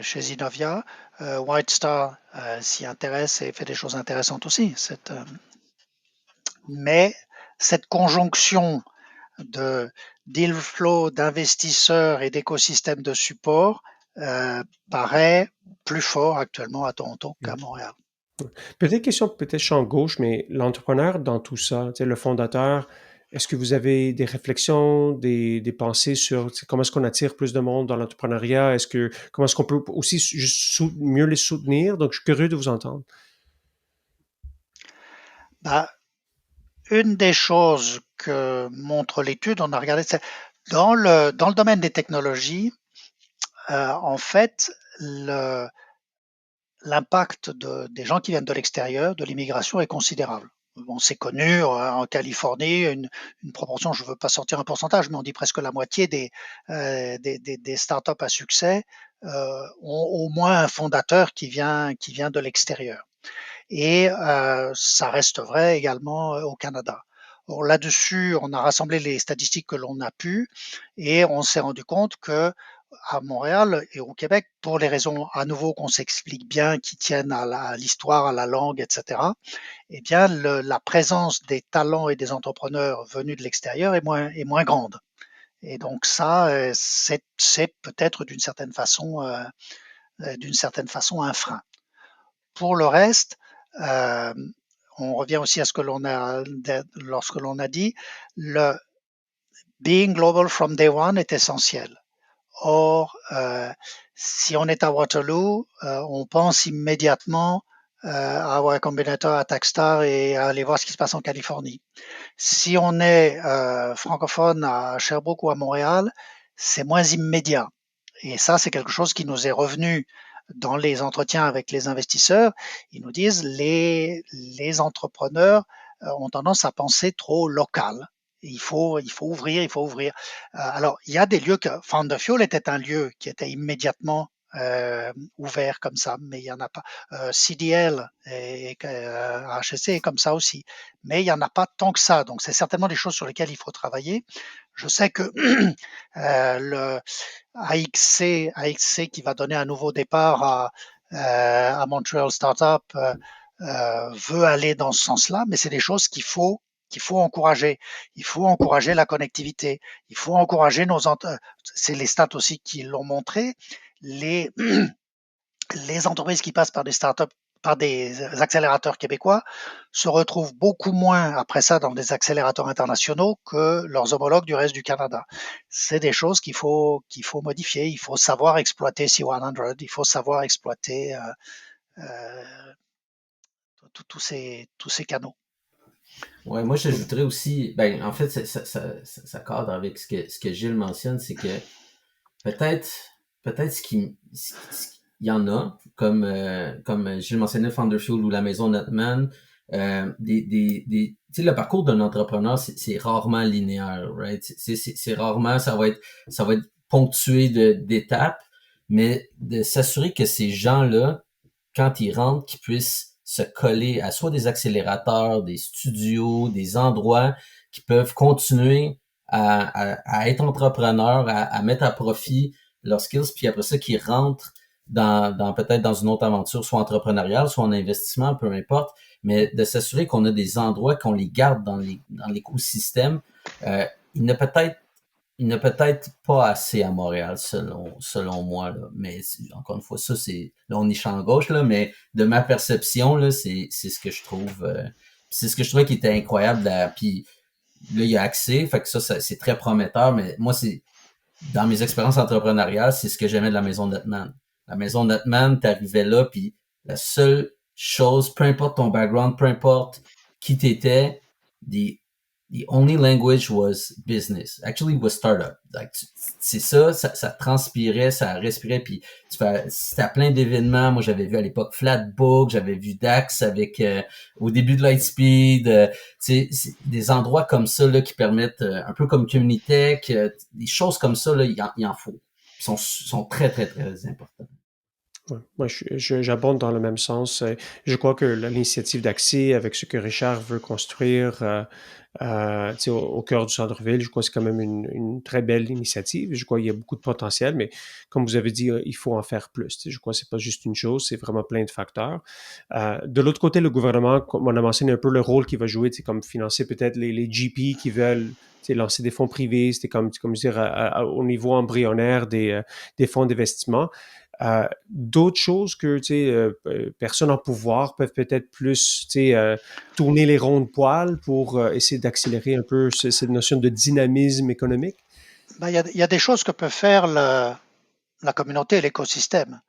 chez Zinovia. White Star s'y intéresse et fait des choses intéressantes aussi. Mais cette conjonction de deal flow, d'investisseurs et d'écosystèmes de support paraît plus fort actuellement à Toronto qu'à Montréal. Peut-être question, peut-être champ gauche, mais l'entrepreneur dans tout ça, le fondateur, est-ce que vous avez des réflexions, des pensées sur comment est-ce qu'on attire plus de monde dans l'entrepreneuriat? Comment est-ce qu'on peut aussi juste mieux les soutenir? Donc, je suis curieux de vous entendre. Bah, une des choses que montre l'étude, on a regardé, c'est dans le domaine des technologies, en fait, l'impact des gens qui viennent de l'extérieur, de l'immigration, est considérable. Bon, c'est connu en Californie, une proportion, je ne veux pas sortir un pourcentage, mais on dit presque la moitié des startups à succès ont au moins un fondateur qui vient de l'extérieur. Et ça reste vrai également au Canada. Or, là-dessus, on a rassemblé les statistiques que l'on a pu et on s'est rendu compte que à Montréal et au Québec, pour les raisons à nouveau qu'on s'explique bien, qui tiennent à l'histoire, à la langue, etc., eh bien, la présence des talents et des entrepreneurs venus de l'extérieur est moins grande. Et donc ça, c'est peut-être d'une certaine façon un frein. Pour le reste, euh, on revient aussi à ce que lorsque l'on a dit, le being global from day one est essentiel. Or, si on est à Waterloo, on pense immédiatement à Y Combinator, à Taxstar et à aller voir ce qui se passe en Californie. Si on est francophone à Sherbrooke ou à Montréal, c'est moins immédiat. Et ça, c'est quelque chose qui nous est revenu dans les entretiens avec les investisseurs. Ils nous disent les entrepreneurs ont tendance à penser trop local. Il faut ouvrir, il faut ouvrir. Alors, il y a des lieux que Founder Fuel était un lieu qui était immédiatement ouvert comme ça, mais il y en a pas. CDL et HSC est comme ça aussi, mais il y en a pas tant que ça. Donc, c'est certainement des choses sur lesquelles il faut travailler. Je sais que le AXC qui va donner un nouveau départ à Montreal Startup veut aller dans ce sens-là, mais c'est des choses qu'il faut encourager. Il faut encourager la connectivité. Il faut encourager c'est les stats aussi qui l'ont montré. Les, les entreprises qui passent par des startups, par des accélérateurs québécois, se retrouvent beaucoup moins après ça dans des accélérateurs internationaux que leurs homologues du reste du Canada. C'est des choses qu'il faut modifier. Il faut savoir exploiter C100. Il faut savoir exploiter tous ces canaux. Ouais, moi j'ajouterais aussi, ben en fait ça cadre avec ce que Gilles mentionne, c'est que peut-être peut-être il y en a comme Gilles mentionnait Founder Fuel ou la maison Nutman, tu sais le parcours d'un entrepreneur c'est rarement linéaire, right? C'est rarement ça va être ponctué d'étapes, mais de s'assurer que ces gens-là quand ils rentrent, qu'ils puissent se coller à soit des accélérateurs, des studios, des endroits qui peuvent continuer à être entrepreneurs, à mettre à profit leurs skills, puis après ça, qu'ils rentrent dans peut-être dans une autre aventure, soit entrepreneuriale, soit en investissement, peu importe, mais de s'assurer qu'on a des endroits, qu'on les garde dans l'écosystème. Il ne peut-être il n'a peut-être pas assez à Montréal, selon moi, là. Mais encore une fois, ça, là, on est champ gauche, là, mais de ma perception, là, c'est ce que je trouve. C'est ce que je trouvais qui était incroyable. Puis là, il y a accès, fait que ça c'est très prometteur, mais moi, c'est dans mes expériences entrepreneuriales, c'est ce que j'aimais de la maison Nutman. La maison Nutman, t'arrivais là, puis la seule chose, peu importe ton background, peu importe qui t'étais, des the only language was business. Actually, was startup. Like, c'est ça, ça transpirait, ça respirait, puis c'était plein d'événements. Moi, j'avais vu à l'époque Flatbook, j'avais vu Dax avec au début de Lightspeed. C'est des endroits comme ça là qui permettent un peu comme Communitech, des choses comme ça là, il en faut. Ils sont très très très importants. Ouais, moi, j'abonde dans le même sens. Je crois que l'initiative d'accès avec ce que Richard veut construire tu sais, au cœur du centre-ville, je crois que c'est quand même une très belle initiative. Je crois qu'il y a beaucoup de potentiel, mais comme vous avez dit, il faut en faire plus. Tu sais, je crois que c'est pas juste une chose, c'est vraiment plein de facteurs. De l'autre côté, le gouvernement, comme on a mentionné un peu le rôle qu'il va jouer, c'est comme financer peut-être les GP qui veulent tu sais, lancer des fonds privés, c'était comme dire au niveau embryonnaire des fonds d'investissement. D'autres choses que personnes en pouvoir peuvent peut-être plus tourner les ronds de poil pour essayer d'accélérer un peu cette notion de dynamisme économique? Ben, il y a des choses que peut faire la communauté et l'écosystème.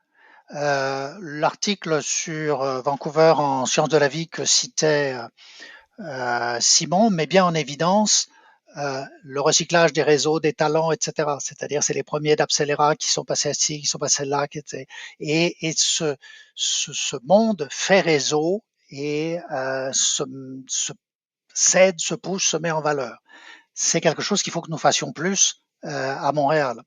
L'article sur Vancouver en sciences de la vie que citait Simon met bien en évidence le recyclage des réseaux, des talents, etc. C'est-à-dire, c'est les premiers d'Accéléra qui sont passés ici, qui sont passés là, et ce monde fait réseau et s'aide, se pousse, se met en valeur. C'est quelque chose qu'il faut que nous fassions plus à Montréal.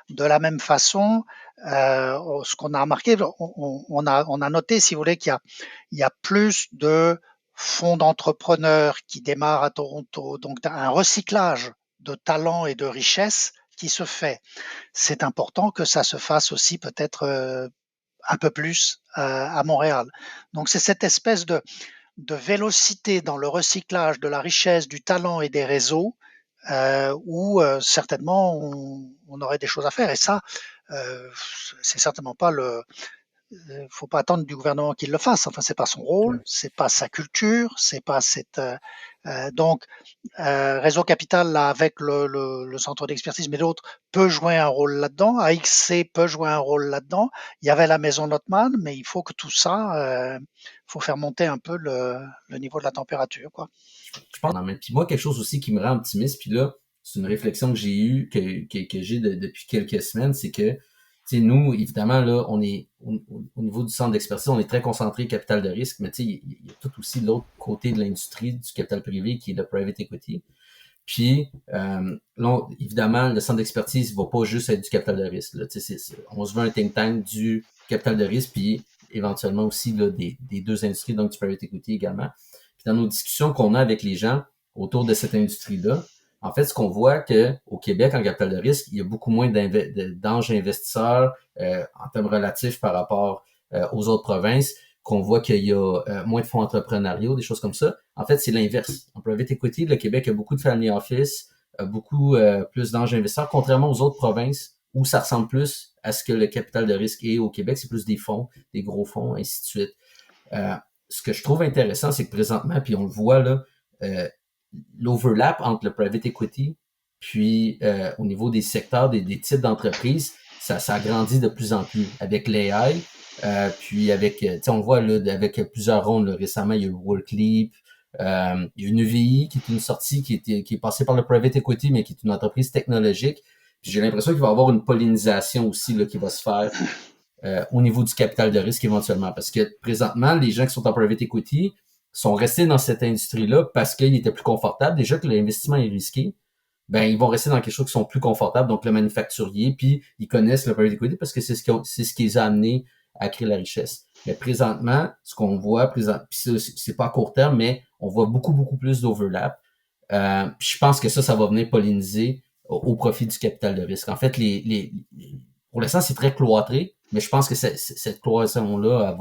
De la même façon, ce qu'on a remarqué, on a noté, si vous voulez, qu'il y a plus de fonds d'entrepreneurs qui démarrent à Toronto, donc un recyclage de talents et de richesses qui se fait. C'est important que ça se fasse aussi peut-être un peu plus à Montréal. Donc c'est cette espèce de vélocité dans le recyclage de la richesse, du talent et des réseaux où certainement on aurait des choses à faire. Et ça, c'est certainement pas le. Faut pas attendre du gouvernement qu'il le fasse. Enfin, c'est pas son rôle, Ouais. c'est pas sa culture, c'est pas cette. Donc, Réseau Capital là, avec le centre d'expertise, mais d'autres peut jouer un rôle là-dedans. AXC peut jouer un rôle là-dedans. Il y avait la maison Notman, mais il faut que tout ça, faut faire monter un peu le niveau de la température, quoi. Je pense. Puis moi, quelque chose aussi qui me rend optimiste, puis là, c'est une réflexion que j'ai eue, que j'ai depuis quelques semaines, c'est que, tu sais, nous, évidemment, là, on est, au niveau du centre d'expertise, on est très concentré capital de risque, mais tu sais, il y a tout aussi l'autre côté de l'industrie du capital privé qui est le private equity. Puis, là, évidemment, le centre d'expertise va pas juste être du capital de risque. Là. On se veut un think tank du capital de risque, puis éventuellement aussi là, des deux industries, donc du private equity également. Puis dans nos discussions qu'on a avec les gens autour de cette industrie-là, en fait, ce qu'on voit que au Québec, en capital de risque, il y a beaucoup moins d'anges investisseurs en termes relatifs par rapport aux autres provinces, qu'on voit qu'il y a moins de fonds entrepreneuriaux, des choses comme ça. En fait, c'est l'inverse. En private equity, le Québec a beaucoup de family office, beaucoup plus d'anges investisseurs, contrairement aux autres provinces où ça ressemble plus à ce que le capital de risque est au Québec. C'est plus des fonds, des gros fonds, ainsi de suite. Euh, Ce que je trouve intéressant, c'est que présentement, puis on le voit là, euh, l'overlap entre le private equity puis au niveau des secteurs, des types d'entreprises, ça grandit de plus en plus avec l'AI. Puis avec, tu sais, on le voit là, avec plusieurs rondes là, récemment, il y a eu WorkLeap, il y a une UVI qui est une sortie qui est passée par le private equity, mais qui est une entreprise technologique. Puis j'ai l'impression qu'il va y avoir une pollinisation aussi là, qui va se faire au niveau du capital de risque éventuellement. Parce que présentement, les gens qui sont en private equity sont restés dans cette industrie-là parce qu'ils étaient plus confortables. Déjà que l'investissement est risqué, ben ils vont rester dans quelque chose qui sont plus confortables, donc le manufacturier, puis ils connaissent le private equity parce que c'est ce qui les a amenés à créer la richesse. Mais présentement, ce qu'on voit, puis c'est pas à court terme, mais on voit beaucoup, beaucoup plus d'overlap. Puis je pense que ça va venir polliniser au profit du capital de risque. En fait, pour l'instant, c'est très cloîtré, mais je pense que cette cloison-là,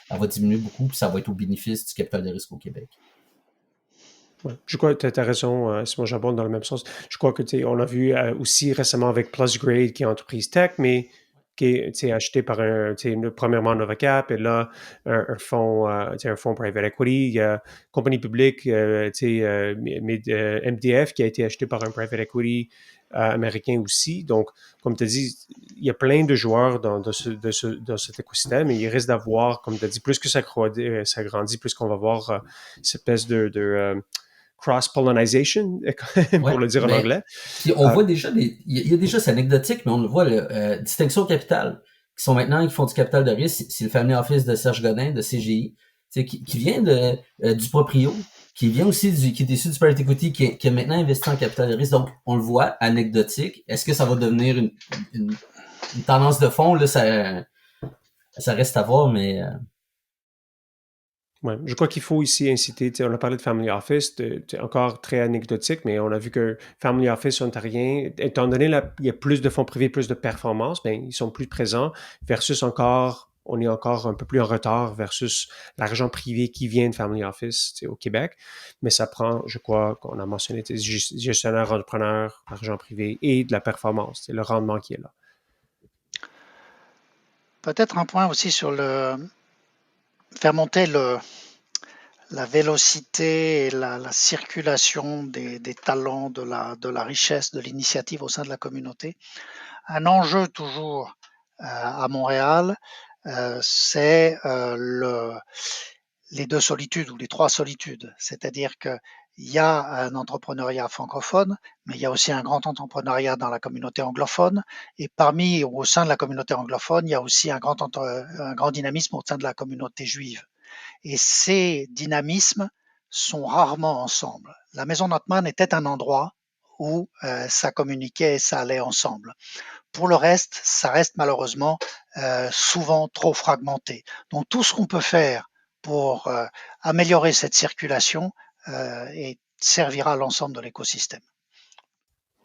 elle va diminuer beaucoup, puis ça va être au bénéfice du capital de risque au Québec. Ouais. Je crois que tu as raison, Simon Jabon, dans le même sens. Je crois que on l'a vu aussi récemment avec PlusGrade, qui est une entreprise tech, mais qui est acheté par premièrement Novacap, et là, fonds, un fonds private equity. Il y a compagnie publique, MDF, qui a été acheté par un private equity américain aussi. Donc, comme tu as dit, il y a plein de joueurs dans cet écosystème, et il risque d'avoir, comme tu as dit, plus que ça grandit, plus qu'on va voir cette espèce cross-pollinization, Ouais, pour le dire en ben, anglais. puis on voit déjà il y a déjà, c'est anecdotique, mais on le voit, distinction capitale, qui font du capital de risque, c'est le family office de Serge Godin, de CGI, qui vient du proprio, qui vient aussi qui est issu du private equity, qui a maintenant investi en capital de risque. Donc, on le voit, anecdotique. Est-ce que ça va devenir une tendance de fond, là, ça reste à voir, mais, Ouais, je crois qu'il faut ici inciter, on a parlé de Family Office, encore très anecdotique, mais on a vu que Family Office ontarien, étant donné il y a plus de fonds privés, plus de performances, ben, ils sont plus présents versus on est encore un peu plus en retard versus l'argent privé qui vient de Family Office au Québec. Mais ça prend, je crois, qu'on a mentionné, gestionnaire, entrepreneur, l'argent privé et de la performance, c'est le rendement qui est là. Peut-être un point aussi sur faire monter la vélocité et la circulation des talents, de la richesse, de l'initiative au sein de la communauté. Un enjeu toujours à Montréal, c'est les deux solitudes ou les trois solitudes. C'est-à-dire qu'il y a un entrepreneuriat francophone, mais il y a aussi un grand entrepreneuriat dans la communauté anglophone. Et au sein de la communauté anglophone, il y a aussi un grand dynamisme au sein de la communauté juive. Et ces dynamismes sont rarement ensemble. La maison Notman était un endroit où ça communiquait et ça allait ensemble. Pour le reste, ça reste malheureusement souvent trop fragmenté. Donc tout ce qu'on peut faire pour améliorer cette circulation et servira à l'ensemble de l'écosystème.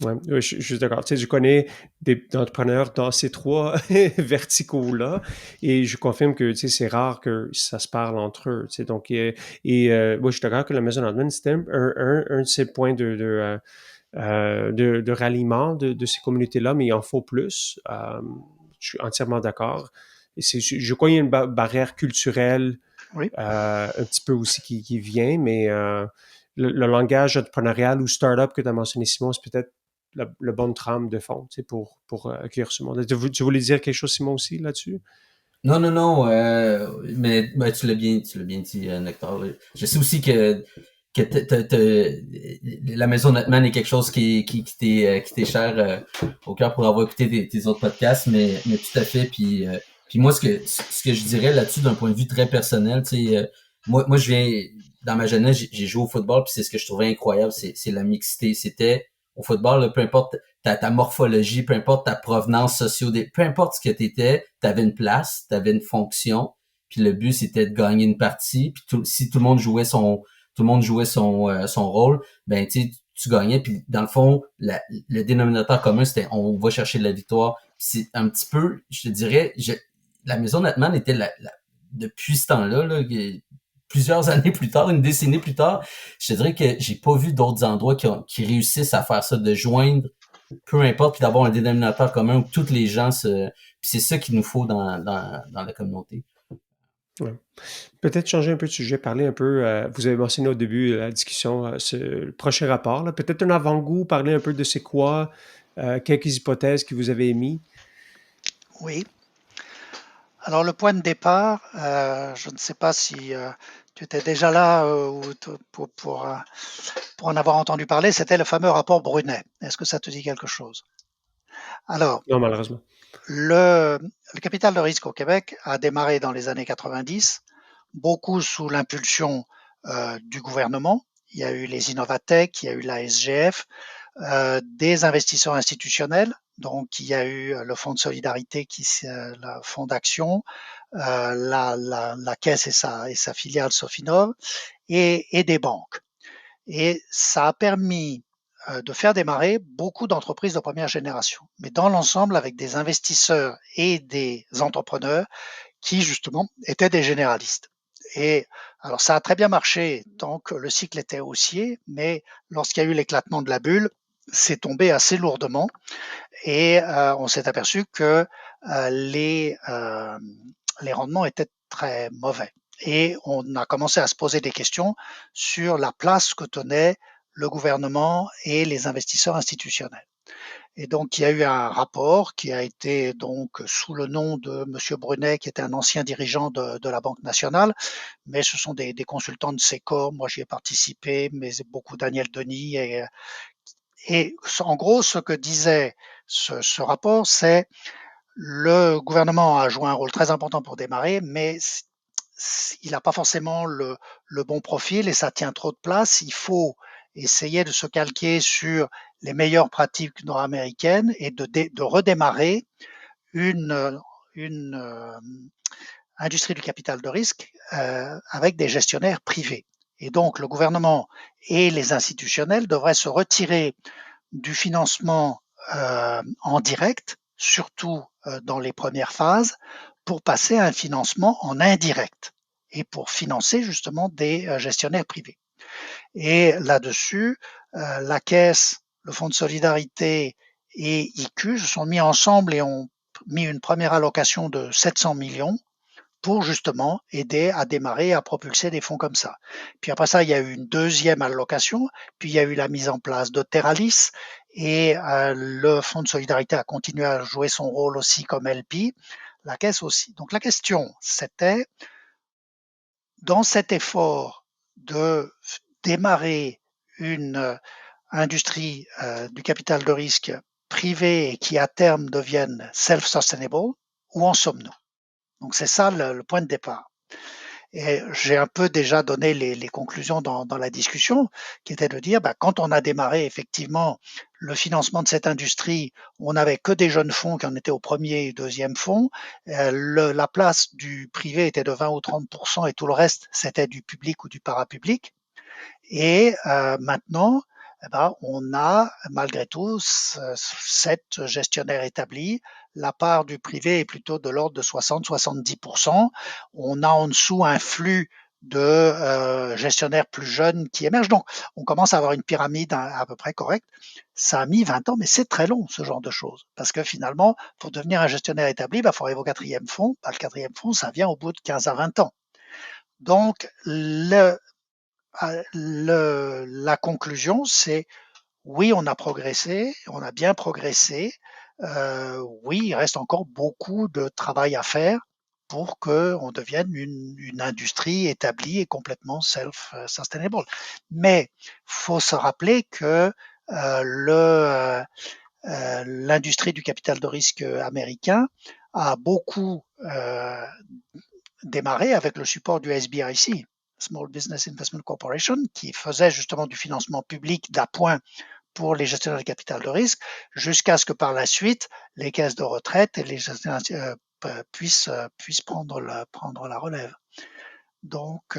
Ouais, je suis d'accord. Tu sais, je connais des entrepreneurs dans ces trois verticaux-là et je confirme que tu sais, c'est rare que ça se parle entre eux. Tu sais, donc, moi, je suis d'accord que la Maison Admin, c'était un de ces points de ralliement de ces communautés-là, mais il en faut plus. Je suis entièrement d'accord. Et je crois qu'il y a une barrière culturelle Oui. un petit peu aussi qui vient, mais le langage entrepreneurial ou startup que tu as mentionné, Simon, c'est peut-être le bonne trame de fond pour accueillir ce monde. Tu voulais dire quelque chose, Simon, aussi là-dessus? non, mais tu l'as bien dit, Nectar. Je sais aussi que la maison Notman est quelque chose qui t'est cher au cœur pour avoir écouté tes autres podcasts, mais tout à fait. Puis moi, ce que je dirais là-dessus d'un point de vue très personnel, tu sais, moi je viens dans ma jeunesse, j'ai joué au football, puis c'est ce que je trouvais incroyable, c'est la mixité. C'était au football, là, peu importe ta morphologie, peu importe ta provenance peu importe ce que t'étais, t'avais une place, t'avais une fonction, puis le but c'était de gagner une partie, puis si tout le monde jouait son rôle, ben tu gagnais, puis dans le fond, le dénominateur commun c'était on va chercher de la victoire. C'est un petit peu, je te dirais, la maison Natman était depuis ce temps-là, là, plusieurs années plus tard, une décennie plus tard, je te dirais que j'ai pas vu d'autres endroits qui réussissent à faire ça, de joindre peu importe, puis d'avoir un dénominateur commun où toutes les gens Puis c'est ça qu'il nous faut dans la communauté. Ouais. Peut-être changer un peu de sujet, parler un peu, vous avez mentionné au début de la discussion, le prochain rapport, là. Peut-être un avant-goût, parler un peu de c'est quoi, quelques hypothèses que vous avez émises. Oui. Alors le point de départ, je ne sais pas si tu étais déjà là pour en avoir entendu parler, c'était le fameux rapport Brunet. Est-ce que ça te dit quelque chose? Alors, Non, malheureusement. le capital de risque au Québec a démarré dans les années 90, beaucoup sous l'impulsion du gouvernement. Il y a eu les Innovatech, il y a eu la SGF, des investisseurs institutionnels. Donc, il y a eu le Fonds de solidarité, le Fonds d'action, la Caisse et sa filiale Sofinov, et des banques. Et ça a permis de faire démarrer beaucoup d'entreprises de première génération, mais dans l'ensemble avec des investisseurs et des entrepreneurs qui justement étaient des généralistes. Et alors ça a très bien marché tant que le cycle était haussier, mais lorsqu'il y a eu l'éclatement de la bulle, c'est tombé assez lourdement et on s'est aperçu que les rendements étaient très mauvais. Et on a commencé à se poser des questions sur la place que tenaient le gouvernement et les investisseurs institutionnels. Et donc, il y a eu un rapport qui a été donc sous le nom de Monsieur Brunet, qui était un ancien dirigeant de la Banque nationale, mais ce sont des consultants de Secor. Moi, j'y ai participé, mais beaucoup Daniel Denis. Et en gros, ce que disait ce rapport, c'est le gouvernement a joué un rôle très important pour démarrer, mais il n'a pas forcément le bon profil et ça tient trop de place. Il faut essayer de se calquer sur les meilleures pratiques nord-américaines et de redémarrer une industrie du capital de risque avec des gestionnaires privés. Et donc le gouvernement et les institutionnels devraient se retirer du financement en direct, surtout dans les premières phases, pour passer à un financement en indirect et pour financer justement des gestionnaires privés. Et là-dessus, la Caisse, le Fonds de solidarité et IQ se sont mis ensemble et ont mis une première allocation de 700 millions pour justement aider à démarrer, à propulser des fonds comme ça. Puis après ça, il y a eu une deuxième allocation, puis il y a eu la mise en place de Teralis et le Fonds de solidarité a continué à jouer son rôle aussi comme LP, la Caisse aussi. Donc la question, c'était dans cet effort de démarrer une industrie du capital de risque privée et qui à terme devienne self-sustainable, où en sommes-nous? Donc c'est ça le point de départ. Et j'ai un peu déjà donné les conclusions dans la discussion, qui était de dire, quand on a démarré effectivement le financement de cette industrie, on n'avait que des jeunes fonds qui en étaient au premier et deuxième fonds. La place du privé était de 20 ou 30% et tout le reste, c'était du public ou du parapublic. Et maintenant, on a malgré tout 7 gestionnaires établis. La part du privé est plutôt de l'ordre de 60-70%. On a en dessous un flux de gestionnaires plus jeunes qui émergent. Donc, on commence à avoir une pyramide à peu près correcte. Ça a mis 20 ans, mais c'est très long, ce genre de choses. Parce que finalement, pour devenir un gestionnaire établi, il faut arriver au quatrième fonds. Le quatrième fonds, ça vient au bout de 15 à 20 ans. Donc, la conclusion, c'est oui, on a progressé, on a bien progressé. Oui, il reste encore beaucoup de travail à faire pour qu'on devienne une industrie établie et complètement self-sustainable. Mais faut se rappeler que l'industrie du capital de risque américain a beaucoup démarré avec le support du SBIC, Small Business Investment Corporation, qui faisait justement du financement public d'appoint pour les gestionnaires de capital de risque, jusqu'à ce que par la suite, les caisses de retraite et les gestionnaires puissent prendre la relève. Donc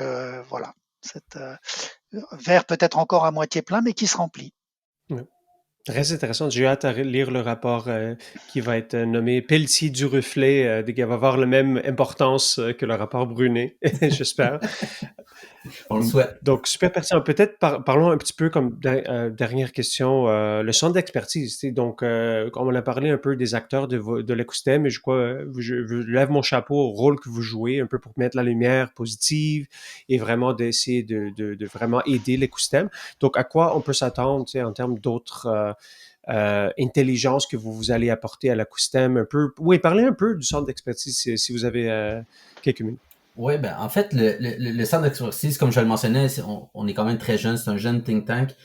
voilà, cet verre peut-être encore à moitié plein, mais qui se remplit. Ouais. Très intéressant. J'ai hâte à lire le rapport qui va être nommé Pelletier du Reflet, qui va avoir la même importance que le rapport Brunet, j'espère. On le souhaite. Donc, super pertinent. Peut-être parlons un petit peu comme dernière question, le centre d'expertise. Donc, on a parlé un peu des acteurs de l'écosystème, et je crois, je lève mon chapeau au rôle que vous jouez, un peu pour mettre la lumière positive et vraiment d'essayer de vraiment aider l'écosystème. Donc, à quoi on peut s'attendre en termes d'autres intelligence que vous allez apporter à l'écosystème un peu? Oui, parlez un peu du centre d'expertise si vous avez quelques minutes. Oui, en fait, le centre d'expertise, comme je le mentionnais, on est quand même très jeune, c'est un jeune think tank.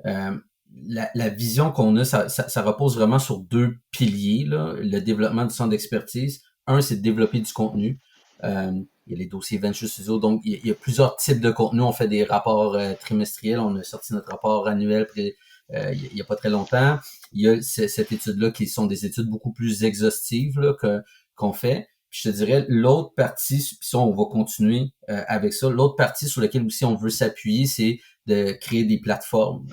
La vision qu'on a, ça repose vraiment sur deux piliers, là, le développement du centre d'expertise. Un, c'est de développer du contenu. Il y a les dossiers Venture Studio, donc il y a plusieurs types de contenus. On fait des rapports trimestriels. On a sorti notre rapport annuel il y a pas très longtemps. Il y a cette étude-là qui sont des études beaucoup plus exhaustives là, qu'on fait. Puis je te dirais, l'autre partie, puis ça, on va continuer avec ça, l'autre partie sur laquelle aussi on veut s'appuyer, c'est de créer des plateformes.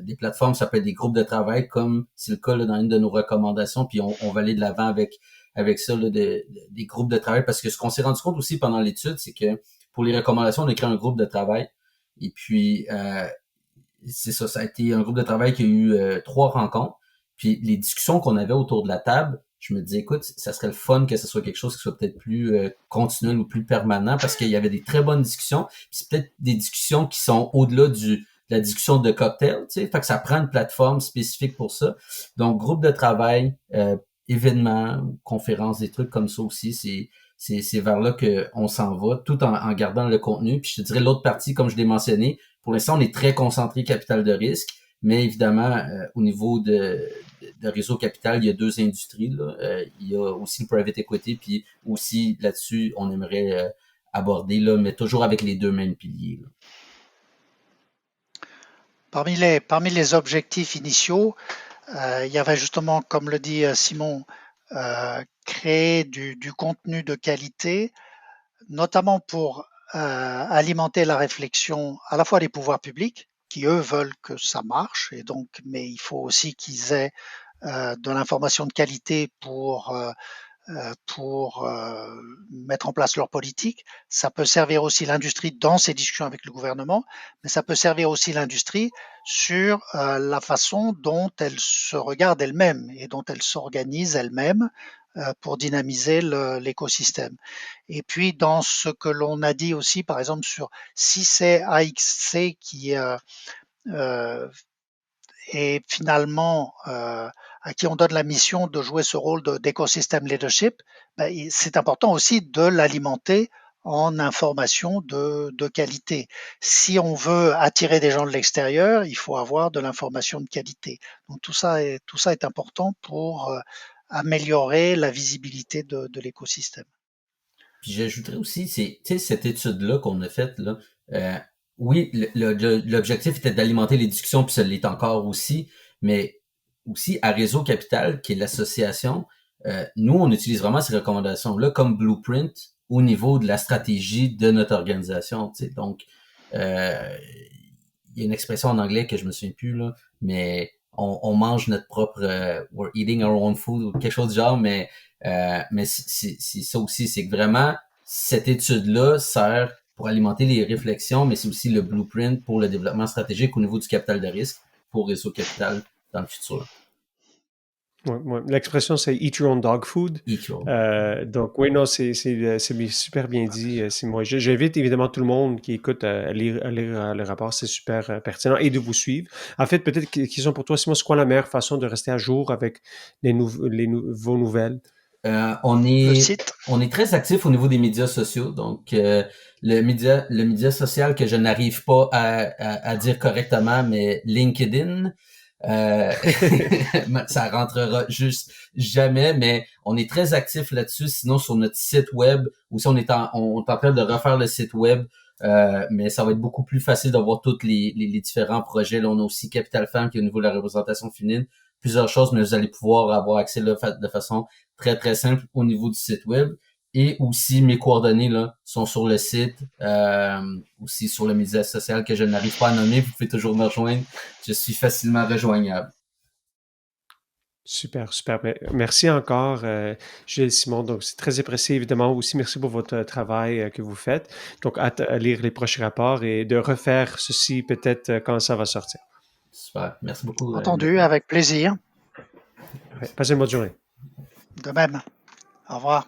Des plateformes, ça peut être des groupes de travail, comme c'est le cas là, dans une de nos recommandations, puis on va aller de l'avant avec ça, là, des groupes de travail, parce que ce qu'on s'est rendu compte aussi pendant l'étude, c'est que pour les recommandations, on a créé un groupe de travail, et puis c'est ça, ça a été un groupe de travail qui a eu 3 rencontres, puis les discussions qu'on avait autour de la table, je me disais, écoute, ça serait le fun que ce soit quelque chose qui soit peut-être plus continuel ou plus permanent, parce qu'il y avait des très bonnes discussions, puis c'est peut-être des discussions qui sont au-delà du la discussion de cocktail, tu sais, fait que ça prend une plateforme spécifique pour ça. Donc, groupe de travail, événements, conférences, des trucs comme ça aussi, c'est vers là que on s'en va, tout en gardant le contenu. Puis je te dirais l'autre partie, comme je l'ai mentionné, pour l'instant, on est très concentré capital de risque, mais évidemment, au niveau de réseau capital, il y a deux industries, là. Il y a aussi le private equity, puis aussi là-dessus, on aimerait aborder, là, mais toujours avec les deux mêmes piliers, là. Parmi les objectifs initiaux, il y avait justement, comme le dit Simon, créer du contenu de qualité, notamment pour alimenter la réflexion à la fois des pouvoirs publics, qui eux veulent que ça marche, et donc, mais il faut aussi qu'ils aient de l'information de qualité pour mettre en place leur politique. Ça peut servir aussi l'industrie dans ses discussions avec le gouvernement, mais ça peut servir aussi l'industrie sur la façon dont elle se regarde elle-même et dont elle s'organise elle-même pour dynamiser l'écosystème. Et puis dans ce que l'on a dit aussi, par exemple, sur si c'est AXC qui et finalement à qui on donne la mission de jouer ce rôle d'écosystème leadership, ben, c'est important aussi de l'alimenter en information de qualité. Si on veut attirer des gens de l'extérieur, il faut avoir de l'information de qualité. Donc tout ça est important pour améliorer la visibilité de l'écosystème. Puis j'ajouterais aussi, c'est, tu sais, cette étude-là qu'on a faite, là, oui, l'objectif était d'alimenter les discussions, puis ça l'est encore aussi, mais aussi à Réseau Capital, qui est l'association, nous, on utilise vraiment ces recommandations-là comme blueprint au niveau de la stratégie de notre organisation, tu sais. Donc, il y a une expression en anglais que je me souviens plus, là, mais on mange notre propre we're eating our own food ou quelque chose du genre, mais c'est ça aussi, c'est que vraiment cette étude-là sert pour alimenter les réflexions, mais c'est aussi le blueprint pour le développement stratégique au niveau du capital de risque pour Réseau Capital dans le futur. Ouais, ouais. L'expression, c'est eat your own dog food. Donc, oui, non, c'est super bien dit, Simon. J'invite évidemment tout le monde qui écoute à lire le rapport. C'est super pertinent et de vous suivre. En fait, peut-être question pour toi, Simon, c'est quoi la meilleure façon de rester à jour avec vos nouvelles? On Le est site, on est très actif au niveau des médias sociaux, donc le média social que je n'arrive pas à dire correctement, mais LinkedIn, euh, ça rentrera juste jamais, mais on est très actif là-dessus. Sinon, sur notre site web, ou si on est on est en train de refaire le site web, mais ça va être beaucoup plus facile de voir tous les différents projets. Là, on a aussi Capital Femme qui est au niveau de la représentation féminine, plusieurs choses, mais vous allez pouvoir avoir accès là, de façon très très simple au niveau du site web. Et aussi mes coordonnées là sont sur le site, aussi sur le média social que je n'arrive pas à nommer. Vous pouvez toujours me rejoindre. Je suis facilement rejoignable. Super, super. Merci encore, Gilles Simon. Donc, c'est très apprécié, évidemment. Aussi, merci pour votre travail que vous faites. Donc, hâte à lire les prochains rapports et de refaire ceci peut-être quand ça va sortir. Super. Merci beaucoup, entendu, Nicolas. avec plaisir. Ouais, passez une bonne journée. De même. Au revoir.